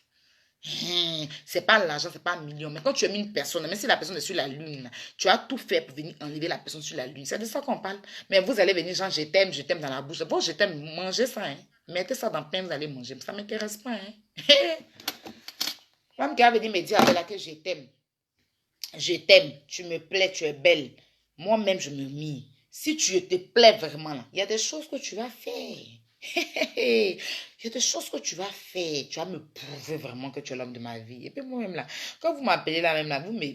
Speaker 1: C'est pas l'argent, c'est pas un million. Mais quand tu aimes une personne, même si la personne est sur la lune, là, tu as tout fait pour venir enlever la personne sur la lune. C'est de ça qu'on parle. Mais vous allez venir, genre, je t'aime dans la bouche. Bon, je t'aime, mangez ça. Hein. Mettez ça dans le pain, vous allez manger. Ça ne m'intéresse pas. Hein. Femme qui a venu me dire, Abella, que je t'aime, tu me plais, tu es belle. Moi-même, je me mire. Si tu te plais vraiment, là, il y a des choses que tu vas faire. Il y a des choses que tu vas faire. Tu vas me prouver vraiment que tu es l'homme de ma vie. Et puis moi-même, là, quand vous m'appelez là, même là, vous me...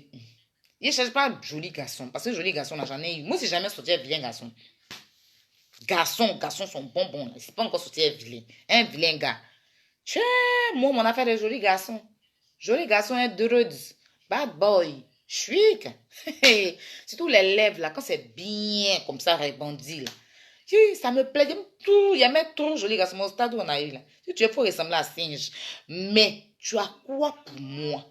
Speaker 1: Je ne cherche pas un joli garçon. Parce que joli garçon, là, j'en ai eu. Moi, si jamais sorti un vilain garçon. Garçons sont bonbons. C'est pas encore sorti un vilain. Un vilain gars. Tchè, moi, mon affaire de joli garçon. Joli garçon est drôle. Bad boy. Chic. Surtout les lèvres, là, quand c'est bien comme ça, rebondi, là. Ça me plaît. Il y a même trop joli garçon. Mon stade où on a eu, là. Si tu es pour ressembler à singe. Mais tu as quoi pour moi?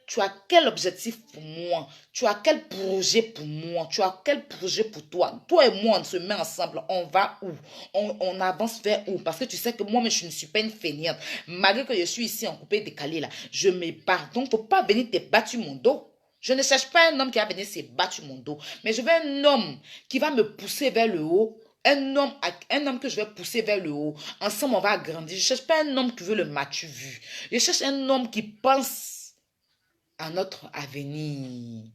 Speaker 1: Tu as quel objectif pour moi? Tu as quel projet pour moi? Tu as quel projet pour toi? Toi et moi, on se met ensemble. On va où? On avance vers où? Parce que tu sais que moi, je ne suis pas une fainéante. Malgré que je suis ici en coupé décalé, là, je me bats. Donc, il ne faut pas venir te battre sur mon dos. Je ne cherche pas un homme qui va venir se battre sur mon dos. Mais je veux un homme qui va me pousser vers le haut. Un homme que je vais pousser vers le haut. Ensemble, on va grandir. Je ne cherche pas un homme qui veut le matu vu. Je cherche un homme qui pense à notre avenir.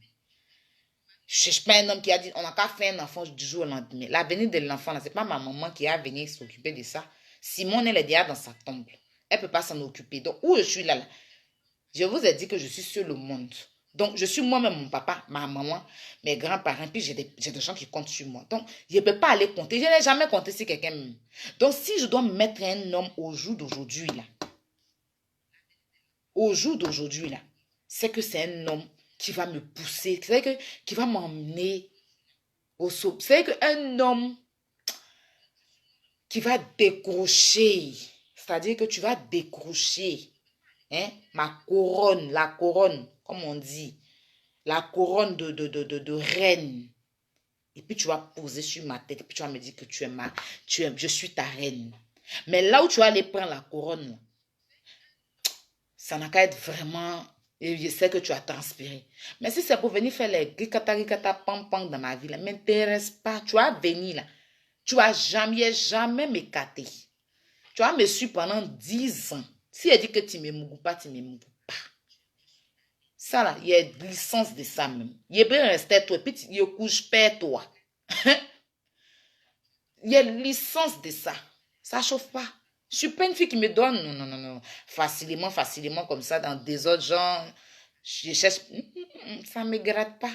Speaker 1: Je ne cherche pas un homme qui a dit, on n'a qu'à faire un enfant du jour au lendemain. L'avenir de l'enfant, ce n'est pas ma maman qui a venu s'occuper de ça. Simone, elle est déjà dans sa tombe. Elle ne peut pas s'en occuper. Donc, où je suis là, je vous ai dit que je suis seule au monde. Donc, je suis moi-même mon papa, ma maman, mes grands-parents, puis j'ai des gens qui comptent sur moi. Donc, je ne peux pas aller compter. Je n'ai jamais compté sur quelqu'un. Donc, si je dois mettre un homme au jour d'aujourd'hui, là, c'est que c'est un homme qui va me pousser, qui va m'emmener au sommet. C'est qu'un homme qui va décrocher, c'est-à-dire que tu vas décrocher ma couronne, la couronne, comme on dit, la couronne de reine. Et puis tu vas poser sur ma tête, et puis tu vas me dire que je suis ta reine. Mais là où tu vas aller prendre la couronne, ça n'a qu'à être vraiment... Et je sais que tu as transpiré. Mais si c'est pour venir faire les gikata pam pam dans ma vie, là, ne m'intéresse pas. Tu vas venir là. Tu vas jamais m'écarter. Tu vas me suivre pendant 10 ans. Si elle dit que tu ne me pas, tu ne me pas. Ça là, il y a une licence de ça même. Il peut rester toi, puis il couche pas toi. Il y a une licence de ça. Ça chauffe pas. Je suis pas une fille qui me donne, non. Facilement, comme ça, dans des autres gens. Je cherche, ça ne me gratte pas.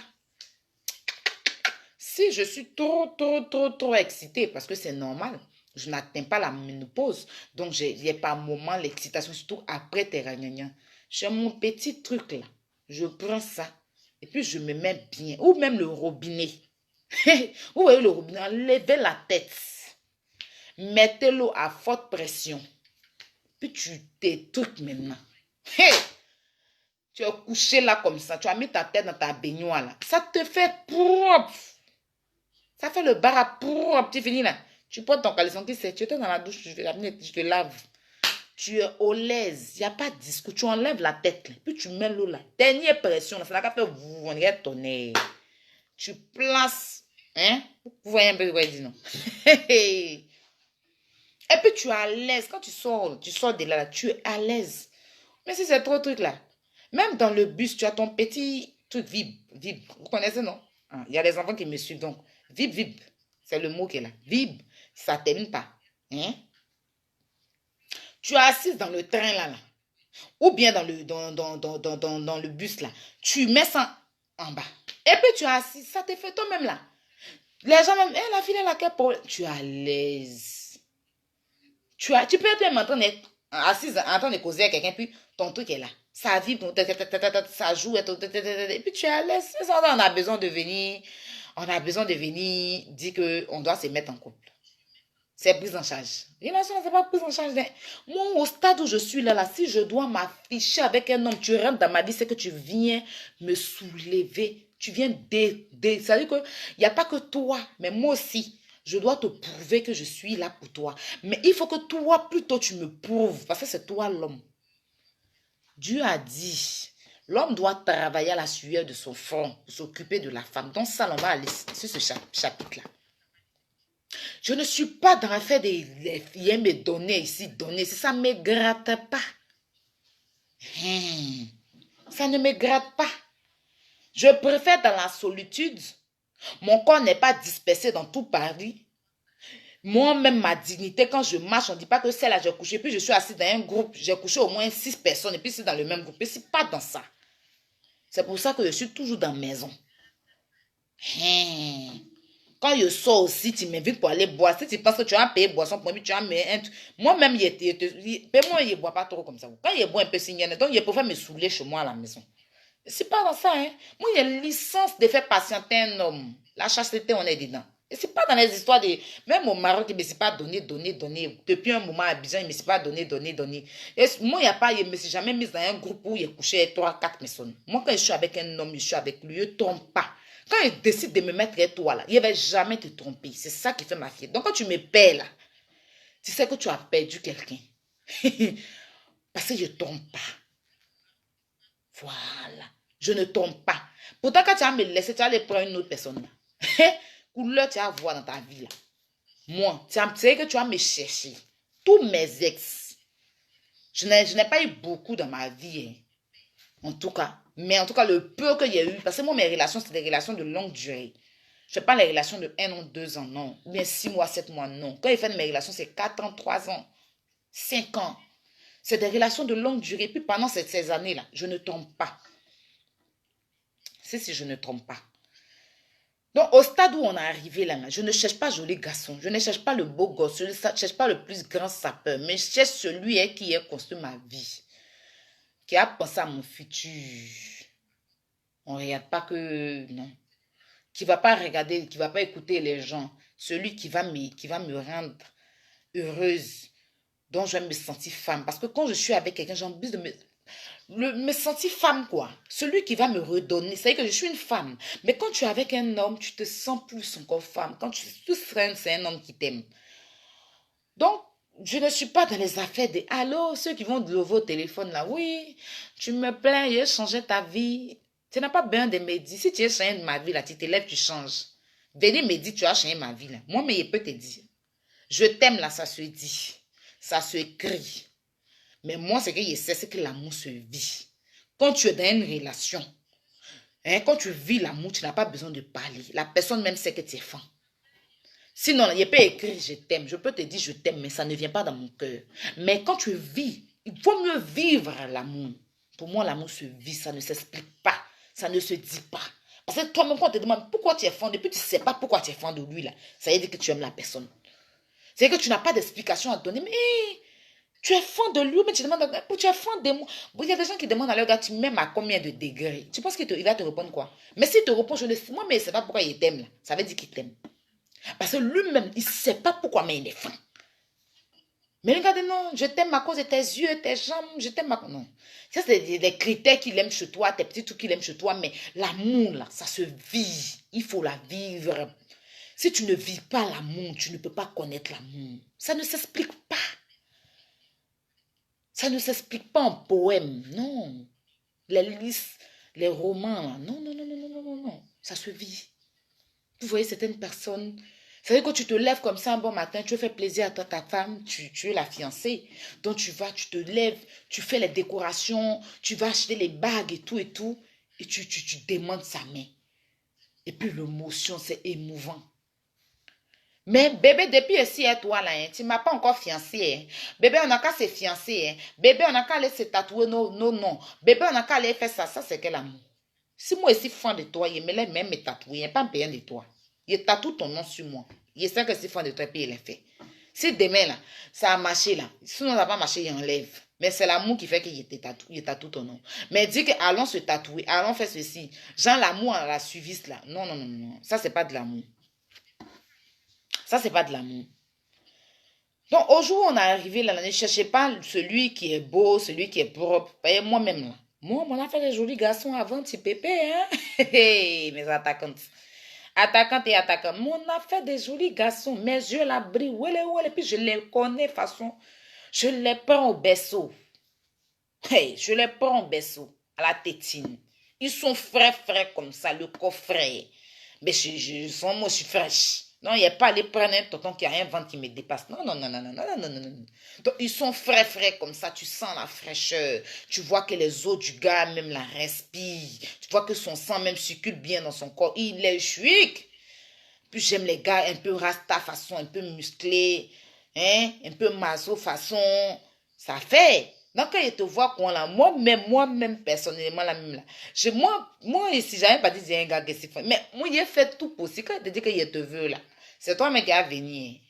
Speaker 1: Si je suis trop excitée, parce que c'est normal, je n'atteins pas la ménopause, donc il n'y a pas un moment l'excitation, surtout après tes ragnagnas. J'ai mon petit truc là, je prends ça, et puis je me mets bien, ou même le robinet. Vous voyez le robinet, levez la tête, mettez l'eau à forte pression, puis tu tes trucs maintenant. Hey! Tu es couché là comme ça, tu as mis ta tête dans ta baignoire là, ça te fait propre. Ça fait le bar à propre, tu finis là. Tu portes ton caleçon qui sait, tu étais dans la douche, je te lave. Tu es au l'aise, il n'y a pas de discours. Tu enlèves la tête, là, puis tu mets l'eau là. Dernière pression, ça n'a qu'à faire vous, on dirait tonnerre. Tu places, hein? Vous voyez un peu quoi il dit, non? Et puis tu es à l'aise. Quand tu sors de là, tu es à l'aise. Mais si c'est trop truc là, même dans le bus, tu as ton petit truc vibre, vibre. Vous connaissez, non? Il y a des enfants qui me suivent, donc vibre, vibre. C'est le mot qui est là. Vibre, ça ne termine pas. Hein? Tu es assise dans le train là, ou bien dans le bus là. Tu mets ça en bas. Et puis tu es assis, ça te fait toi-même là. Les gens même, la fille là, quel problème? Tu es à l'aise. Tu peux être même en train d'être assise, en train de causer avec quelqu'un, puis ton truc est là. Ça vibre, ça joue, et puis tu es à l'aise. On a besoin de venir, dire qu'on doit se mettre en couple. C'est prise en charge. Relation, c'est pas prise en charge. Moi, au stade où je suis là, si je dois m'afficher avec un homme, tu rentres dans ma vie, c'est que tu viens me soulever. Tu viens d'aider. Ça veut dire qu'il n'y a pas que toi, mais moi aussi. Je dois te prouver que je suis là pour toi. Mais il faut que toi, plutôt, tu me prouves. Parce que c'est toi l'homme. Dieu a dit, l'homme doit travailler à la sueur de son front pour s'occuper de la femme. Donc ça, on va aller sur ce chapitre-là. Je ne suis pas dans le fait de filles me donner ici, donner. Ça ne me gratte pas. Ça ne me gratte pas. Je préfère dans la solitude. Mon corps n'est pas dispersé dans tout Paris. Moi-même, ma dignité, quand je marche, on ne dit pas que c'est là, j'ai couché, puis je suis assise dans un groupe, j'ai couché au moins 6 personnes, et puis c'est dans le même groupe. Et c'est pas dans ça. C'est pour ça que je suis toujours dans la maison. Quand je sors aussi, tu m'invites pour aller boire. Si tu penses que tu as payé boisson pour moi, tu as mis un truc. Moi-même, moi, je ne bois pas trop comme ça. Quand je bois un peu, donc je préfère me saouler chez moi à la maison. C'est pas dans ça, hein. Moi, il y a une licence de faire patienter un homme. La chasteté, on est dedans. Et c'est pas dans les histoires de... Même au Maroc, il ne me s'est pas donné. Depuis un moment à Abidjan, il ne me s'est pas donné. Et moi, je ne me suis jamais mise dans un groupe où il y a couché 3, 4 personnes. Moi, quand je suis avec un homme, je suis avec lui, je ne trompe pas. Quand il décide de me mettre avec toi, là, il ne va jamais te tromper. C'est ça qui fait ma fille. Donc, quand tu me perds, là, tu sais que tu as perdu quelqu'un. Parce que je ne trompe pas. Voilà. Je ne trompe pas. Pourtant, quand tu vas me laisser, tu vas aller prendre une autre personne. Couleur, tu vas voir dans ta vie. Là. Moi, tu sais que tu vas me chercher. Tous mes ex. Je n'ai pas eu beaucoup dans ma vie. Hein. En tout cas. Mais en tout cas, le peu qu'il y a eu. Parce que moi, mes relations, c'est des relations de longue durée. Je ne fais pas les relations de 1 an, 2 ans, non. Ou bien 6 mois, 7 mois, non. Quand il fait mes relations, c'est 4 ans, 3 ans, 5 ans. C'est des relations de longue durée. Puis pendant ces années-là, je ne trompe pas. Si je ne trompe pas. Donc, au stade où on est arrivé là, je ne cherche pas joli garçon. Je ne cherche pas le beau gosse. Je ne cherche pas le plus grand sapeur. Mais je cherche celui qui a construit ma vie. Qui a pensé à mon futur. On ne regarde pas que... Non. Qui ne va pas regarder, qui ne va pas écouter les gens. Celui qui va me rendre heureuse. Dont je vais me sentir femme. Parce que quand je suis avec quelqu'un, j'ai envie de me sentir femme, quoi. Celui qui va me redonner. C'est-à-dire que je suis une femme. Mais quand tu es avec un homme, tu te sens plus encore femme. Quand tu serais c'est un homme qui t'aime. Donc, je ne suis pas dans les affaires de allô, ceux qui vont de au téléphone là. Oui, tu me plains, j'ai changé ta vie. Tu n'as pas besoin de me dire. Si tu as changé ma vie là, tu te lèves, tu changes. Venez me dire, tu as changé ma vie là. Moi, mais je peux te dire. Je t'aime là, ça se dit. Ça se crie. Mais moi, ce que je sais, c'est que l'amour se vit. Quand tu es dans une relation, hein, quand tu vis l'amour, tu n'as pas besoin de parler. La personne même sait que tu es fan. Sinon, il peut écrire je t'aime. Je peux te dire je t'aime, mais ça ne vient pas dans mon cœur. Mais quand tu vis, il faut mieux vivre l'amour. Pour moi, l'amour se vit, ça ne s'explique pas. Ça ne se dit pas. Parce que toi-même, quand on te demande pourquoi tu es fan, depuis tu ne sais pas pourquoi tu es fan de lui, là, ça veut dire que tu aimes la personne. C'est que tu n'as pas d'explication à donner. Mais tu es fan de lui, mais tu demandes, tu es fan de moi. Bon, il y a des gens qui demandent à leur gars, tu m'aimes à combien de degrés? Tu penses qu'il va te répondre quoi? Mais s'il te répond, je le sais, moi, mais je ne sais pas pourquoi il t'aime là. Ça veut dire qu'il t'aime. Parce que lui-même, il ne sait pas pourquoi, mais il est fan. Mais le gars dit non, je t'aime à cause de tes yeux, tes jambes, je t'aime à... Non. Ça, c'est des critères qu'il aime chez toi, tes petits trucs qu'il aime chez toi, mais l'amour, là, ça se vit. Il faut la vivre. Si tu ne vis pas l'amour, tu ne peux pas connaître l'amour. Ça ne s'explique pas. Ça ne s'explique pas en poème, non. Les listes, les romans, là. Non, non, non, non, non, non, non, non. Ça se vit. Vous voyez certaines personnes, c'est vrai que tu te lèves comme ça un bon matin, tu veux faire plaisir à ta femme, tu es la fiancée. Donc tu vas, tu te lèves, tu fais les décorations, tu vas acheter les bagues et tout, et tu demandes sa main. Et puis l'émotion, c'est émouvant. Mais bébé, depuis ici, toi là, hein, tu ne m'as pas encore fiancé. Hein. Bébé, on n'a qu'à se fiancer. Hein. Bébé, on n'a qu'à aller se tatouer nos noms. Bébé, on n'a qu'à aller faire ça. Ça, c'est quel amour? Si moi, je suis fan de toi, il me l'a même me tatouer. Il n'est pas me payer de toi. Il tatoue ton nom sur moi. Il sait que je suis fan de toi et puis il l'a fait. Si demain, là, ça a marché, là, sinon ça n'a pas marché, il enlève. Mais c'est l'amour qui fait qu'il tatoue ton nom. Mais dit que allons se tatouer, allons faire ceci. Genre, l'amour, la suiviste, là. Non, non, non, non. Ça, c'est pas de l'amour. Ça, c'est pas de l'amour. Donc, au jour où on est arrivé là, ne cherchez pas celui qui est beau, celui qui est propre. Voyez, moi-même là. Moi, on a fait des jolis garçons avant, petit pépé, hein. Mes attaquantes. Attaquantes et attaquants. Moi, on a fait des jolis garçons. Mes yeux là brillent. Et puis je les connais façon. Je les prends au berceau. Hey, je les prends au berceau. À la tétine. Ils sont frais, frais comme ça, le coffret. Mais moi, je suis fraîche. Non, il n'y a pas aller prendre un tonton qui a un ventre qui me dépasse. Non, non, non, non, non, non, non, non, non. Donc, ils sont frais, frais comme ça. Tu sens la fraîcheur. Tu vois que les os du gars même la respirent. Tu vois que son sang même circule bien dans son corps. Il est chouic. Puis j'aime les gars un peu rasta façon, un peu musclé, hein, un peu maso façon. Ça fait. Donc, quand il te voit qu'on l'a, moi-même, personnellement, la même là. Moi, ici, j'avais pas dit qu'il y a un gars qui s'est fait. Mais moi, il a fait tout possible. Quand il te dit qu'il te veut, là, c'est toi-même qui as venir.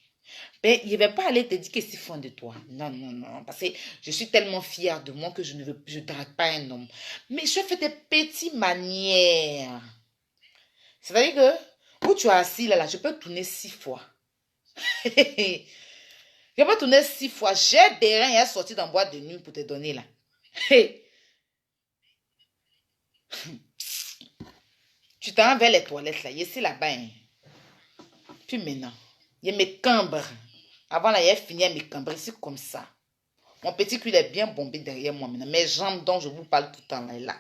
Speaker 1: Mais il ne va pas aller te dire qu'il s'est fond de toi. Non, non, non. Parce que je suis tellement fière de moi que je ne drague pas un homme. Mais je fais des petites manières. C'est-à-dire que, où tu es assis, là, je peux tourner 6 fois. Je peux tourner 6 fois. J'ai des reins à sortir dans boîte de nuit pour te donner là. Tu t'en vas vers les toilettes là. Ici là-bas. Hein. Puis maintenant, il me cambre. Avant là, il a fini à me cambrer. C'est comme ça. Mon petit cul est bien bombé derrière moi maintenant. Mes jambes dont je vous parle tout le temps là.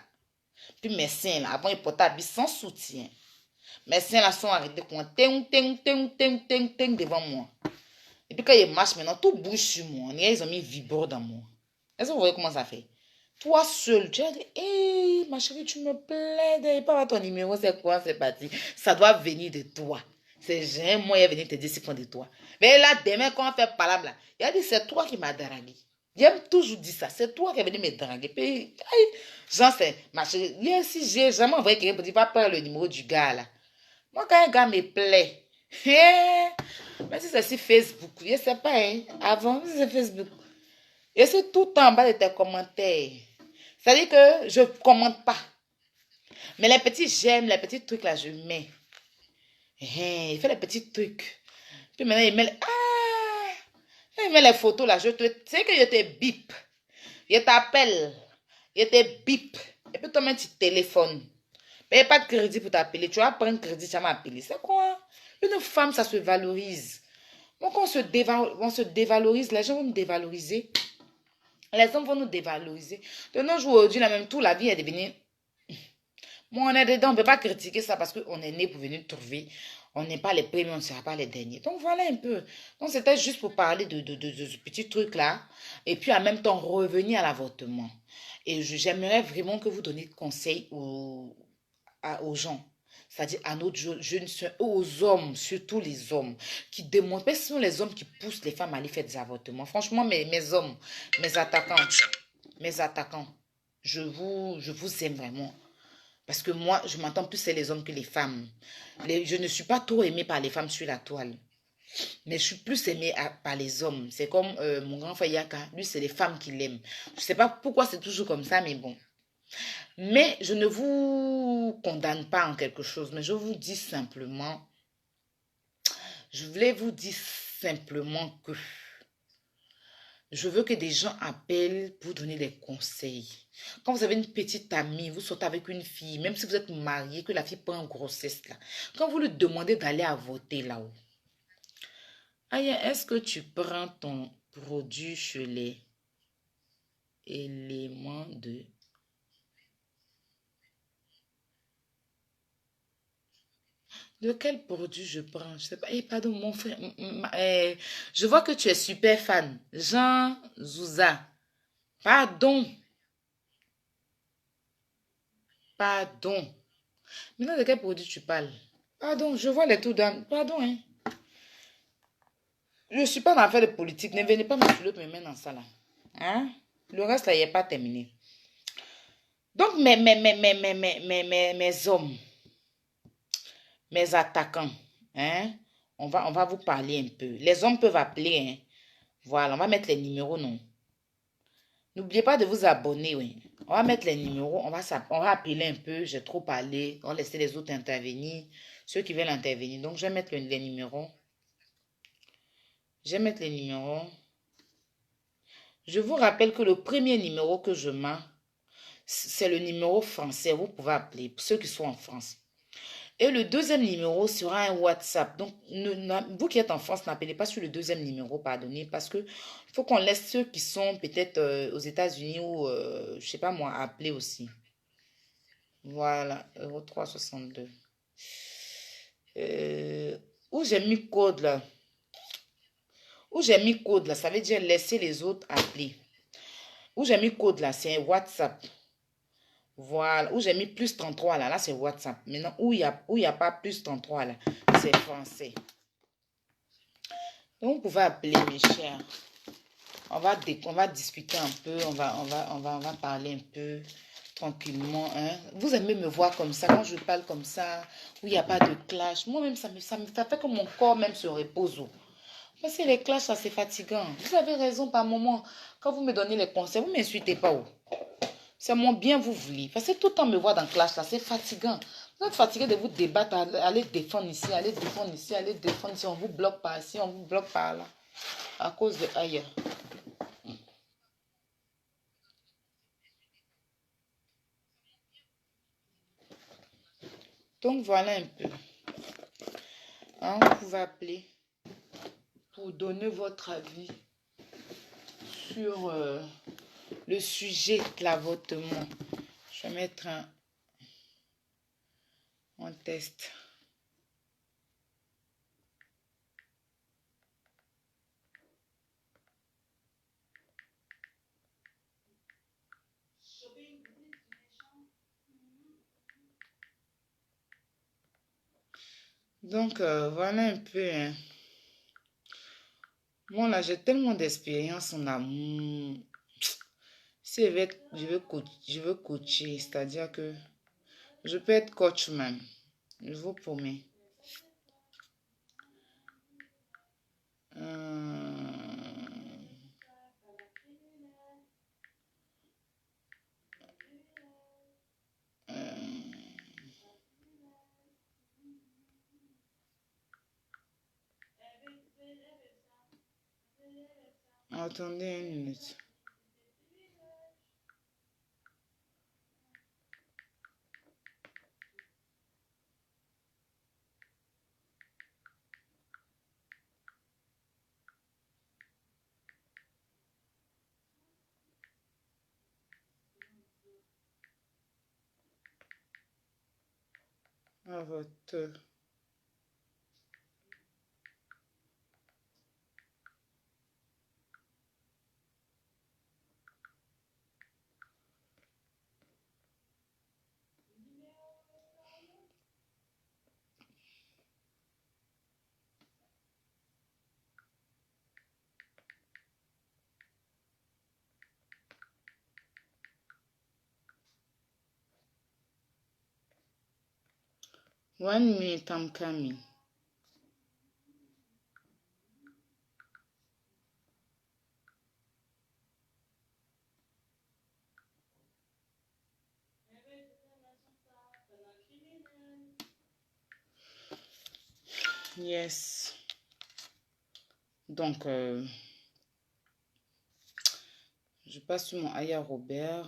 Speaker 1: Puis mes seins là. Avant, ils portaient habits sans soutien. Mes seins là sont arrêtés comme devant moi. Et puis quand ils marchent maintenant, tout bouge sur moi. Ils ont mis vibro dans moi. Est-ce que vous voyez comment ça fait? Toi seul, tu as dit, hé, ma chérie, tu me plais. Pas ton numéro, c'est quoi, c'est parti. Ça doit venir de toi. C'est jamais moi, il est venu te dire c'est quoi de toi. Mais là, demain, quand on fait palabre là, il a dit, c'est toi qui m'as dragué. J'aime toujours dire ça. C'est toi qui es venu me draguer. Puis, genre, c'est, ma chérie, si j'ai jamais envoyé quelqu'un pour dire, pas prendre le numéro du gars là. Moi, quand un gars me plaît, même si c'est sur Facebook, je ne sais pas, hein, avant, c'est Facebook. Et c'est tout en bas de tes commentaires. C'est-à-dire que je ne commente pas. Mais les petits j'aime, les petits trucs là, je mets. Il fait les petits trucs. Puis maintenant, il met les photos là. Tu sais que je te bip. Je t'appelle. Je te bip. Et puis toi-même, tu téléphones. Mais il n'y a pas de crédit pour t'appeler. Tu vas prendre crédit, tu vas m'appeler. C'est quoi? Une femme, ça se valorise. Donc, on se dévalorise. Les gens vont nous dévaloriser. Les hommes vont nous dévaloriser. De nos jours, aujourd'hui, là même, tout la vie est devenue... Bon, on est dedans, on ne peut pas critiquer ça parce qu'on est né pour venir trouver. On n'est pas les premiers, on ne sera pas les derniers. Donc, voilà un peu. Donc, c'était juste pour parler de ce petit truc-là. Et puis, en même temps, revenir à l'avortement. Et j'aimerais vraiment que vous donniez conseil aux gens. C'est-à-dire à notre jeunes soeurs, aux hommes, surtout les hommes, qui demandent, parce que ce sont les hommes qui poussent les femmes à aller faire des avortements. Franchement, mes hommes, mes attaquants, je vous aime vraiment. Parce que moi, je m'entends plus c'est les hommes que les femmes. Je ne suis pas trop aimée par les femmes sur la toile. Mais je suis plus aimée par les hommes. C'est comme mon grand frère Yaka. Lui, c'est les femmes qui l'aiment. Je ne sais pas pourquoi c'est toujours comme ça, mais bon. Mais je ne vous condamne pas en quelque chose. Mais je vous dis simplement, je voulais vous dire simplement que je veux que des gens appellent pour donner des conseils. Quand vous avez une petite amie, vous sortez avec une fille, même si vous êtes marié, que la fille prend une grossesse là. Quand vous lui demandez d'aller à voter là-haut, Aya, est-ce que tu prends ton produit chez les éléments de... De quel produit je prends? Je sais pas. Eh, pardon, mon frère. Je vois que tu es super fan. Jean Zouza. Pardon. Pardon. Maintenant, de quel produit tu parles? Pardon, je vois les tout dames. Pardon, hein. Je ne suis pas dans l'affaire de politique. Ne venez pas me filer me mettre dans ça là. Hein? Le reste là, il n'est pas terminé. Donc, mes hommes, mes attaquants, hein? On va vous parler un peu. Les hommes peuvent appeler, hein? Voilà, on va mettre les numéros, non? N'oubliez pas de vous abonner, oui. On va mettre les numéros, on va appeler un peu. J'ai trop parlé. On va laisser les autres intervenir. Ceux qui veulent intervenir. Donc, je vais mettre les numéros. Je vais mettre les numéros. Je vous rappelle que le premier numéro que je mets, c'est le numéro français. Vous pouvez appeler pour ceux qui sont en France. Et le deuxième numéro sera un WhatsApp. Donc, vous qui êtes en France, n'appelez pas sur le deuxième numéro, pardonnez, parce que il faut qu'on laisse ceux qui sont peut-être aux États-Unis ou, je sais pas moi, appeler aussi. Voilà, 0362. Euh, où j'ai mis code là? Où j'ai mis code là, ça veut dire laisser les autres appeler. Où j'ai mis code là, c'est un WhatsApp. Voilà, où j'ai mis plus 33 là, là c'est WhatsApp. Maintenant, où il y a pas plus 33 là, c'est français. Donc, vous pouvez appeler mes chers. On va discuter un peu, on va parler un peu tranquillement. Hein. Vous aimez me voir comme ça, quand je parle comme ça, où il n'y a pas de clash. Moi-même, ça fait que mon corps même se repose. Parce que les clashs, ça c'est fatigant. Vous avez raison par moment. Quand vous me donnez les conseils, vous ne m'insultez pas. C'est mon bien, vous voulez. Parce que tout le temps me voir dans clash, là, c'est fatigant. Vous êtes fatigué de vous débattre, aller défendre ici, aller défendre ici, aller défendre ici. On vous bloque par ici, on vous bloque par là. À cause de ailleurs. Donc voilà un peu. Hein, vous pouvez appeler pour donner votre avis sur le sujet de l'avortement. Je vais mettre un test. Donc voilà un peu. Hein. Moi là, j'ai tellement d'expérience en amour. Si je veux coacher, c'est-à-dire que je peux être coach même. Je vous promets. Euh, euh, attendez une minute. À votre... One minute, I'm coming. Yes. Donc, je passe sur mon Aya Robert.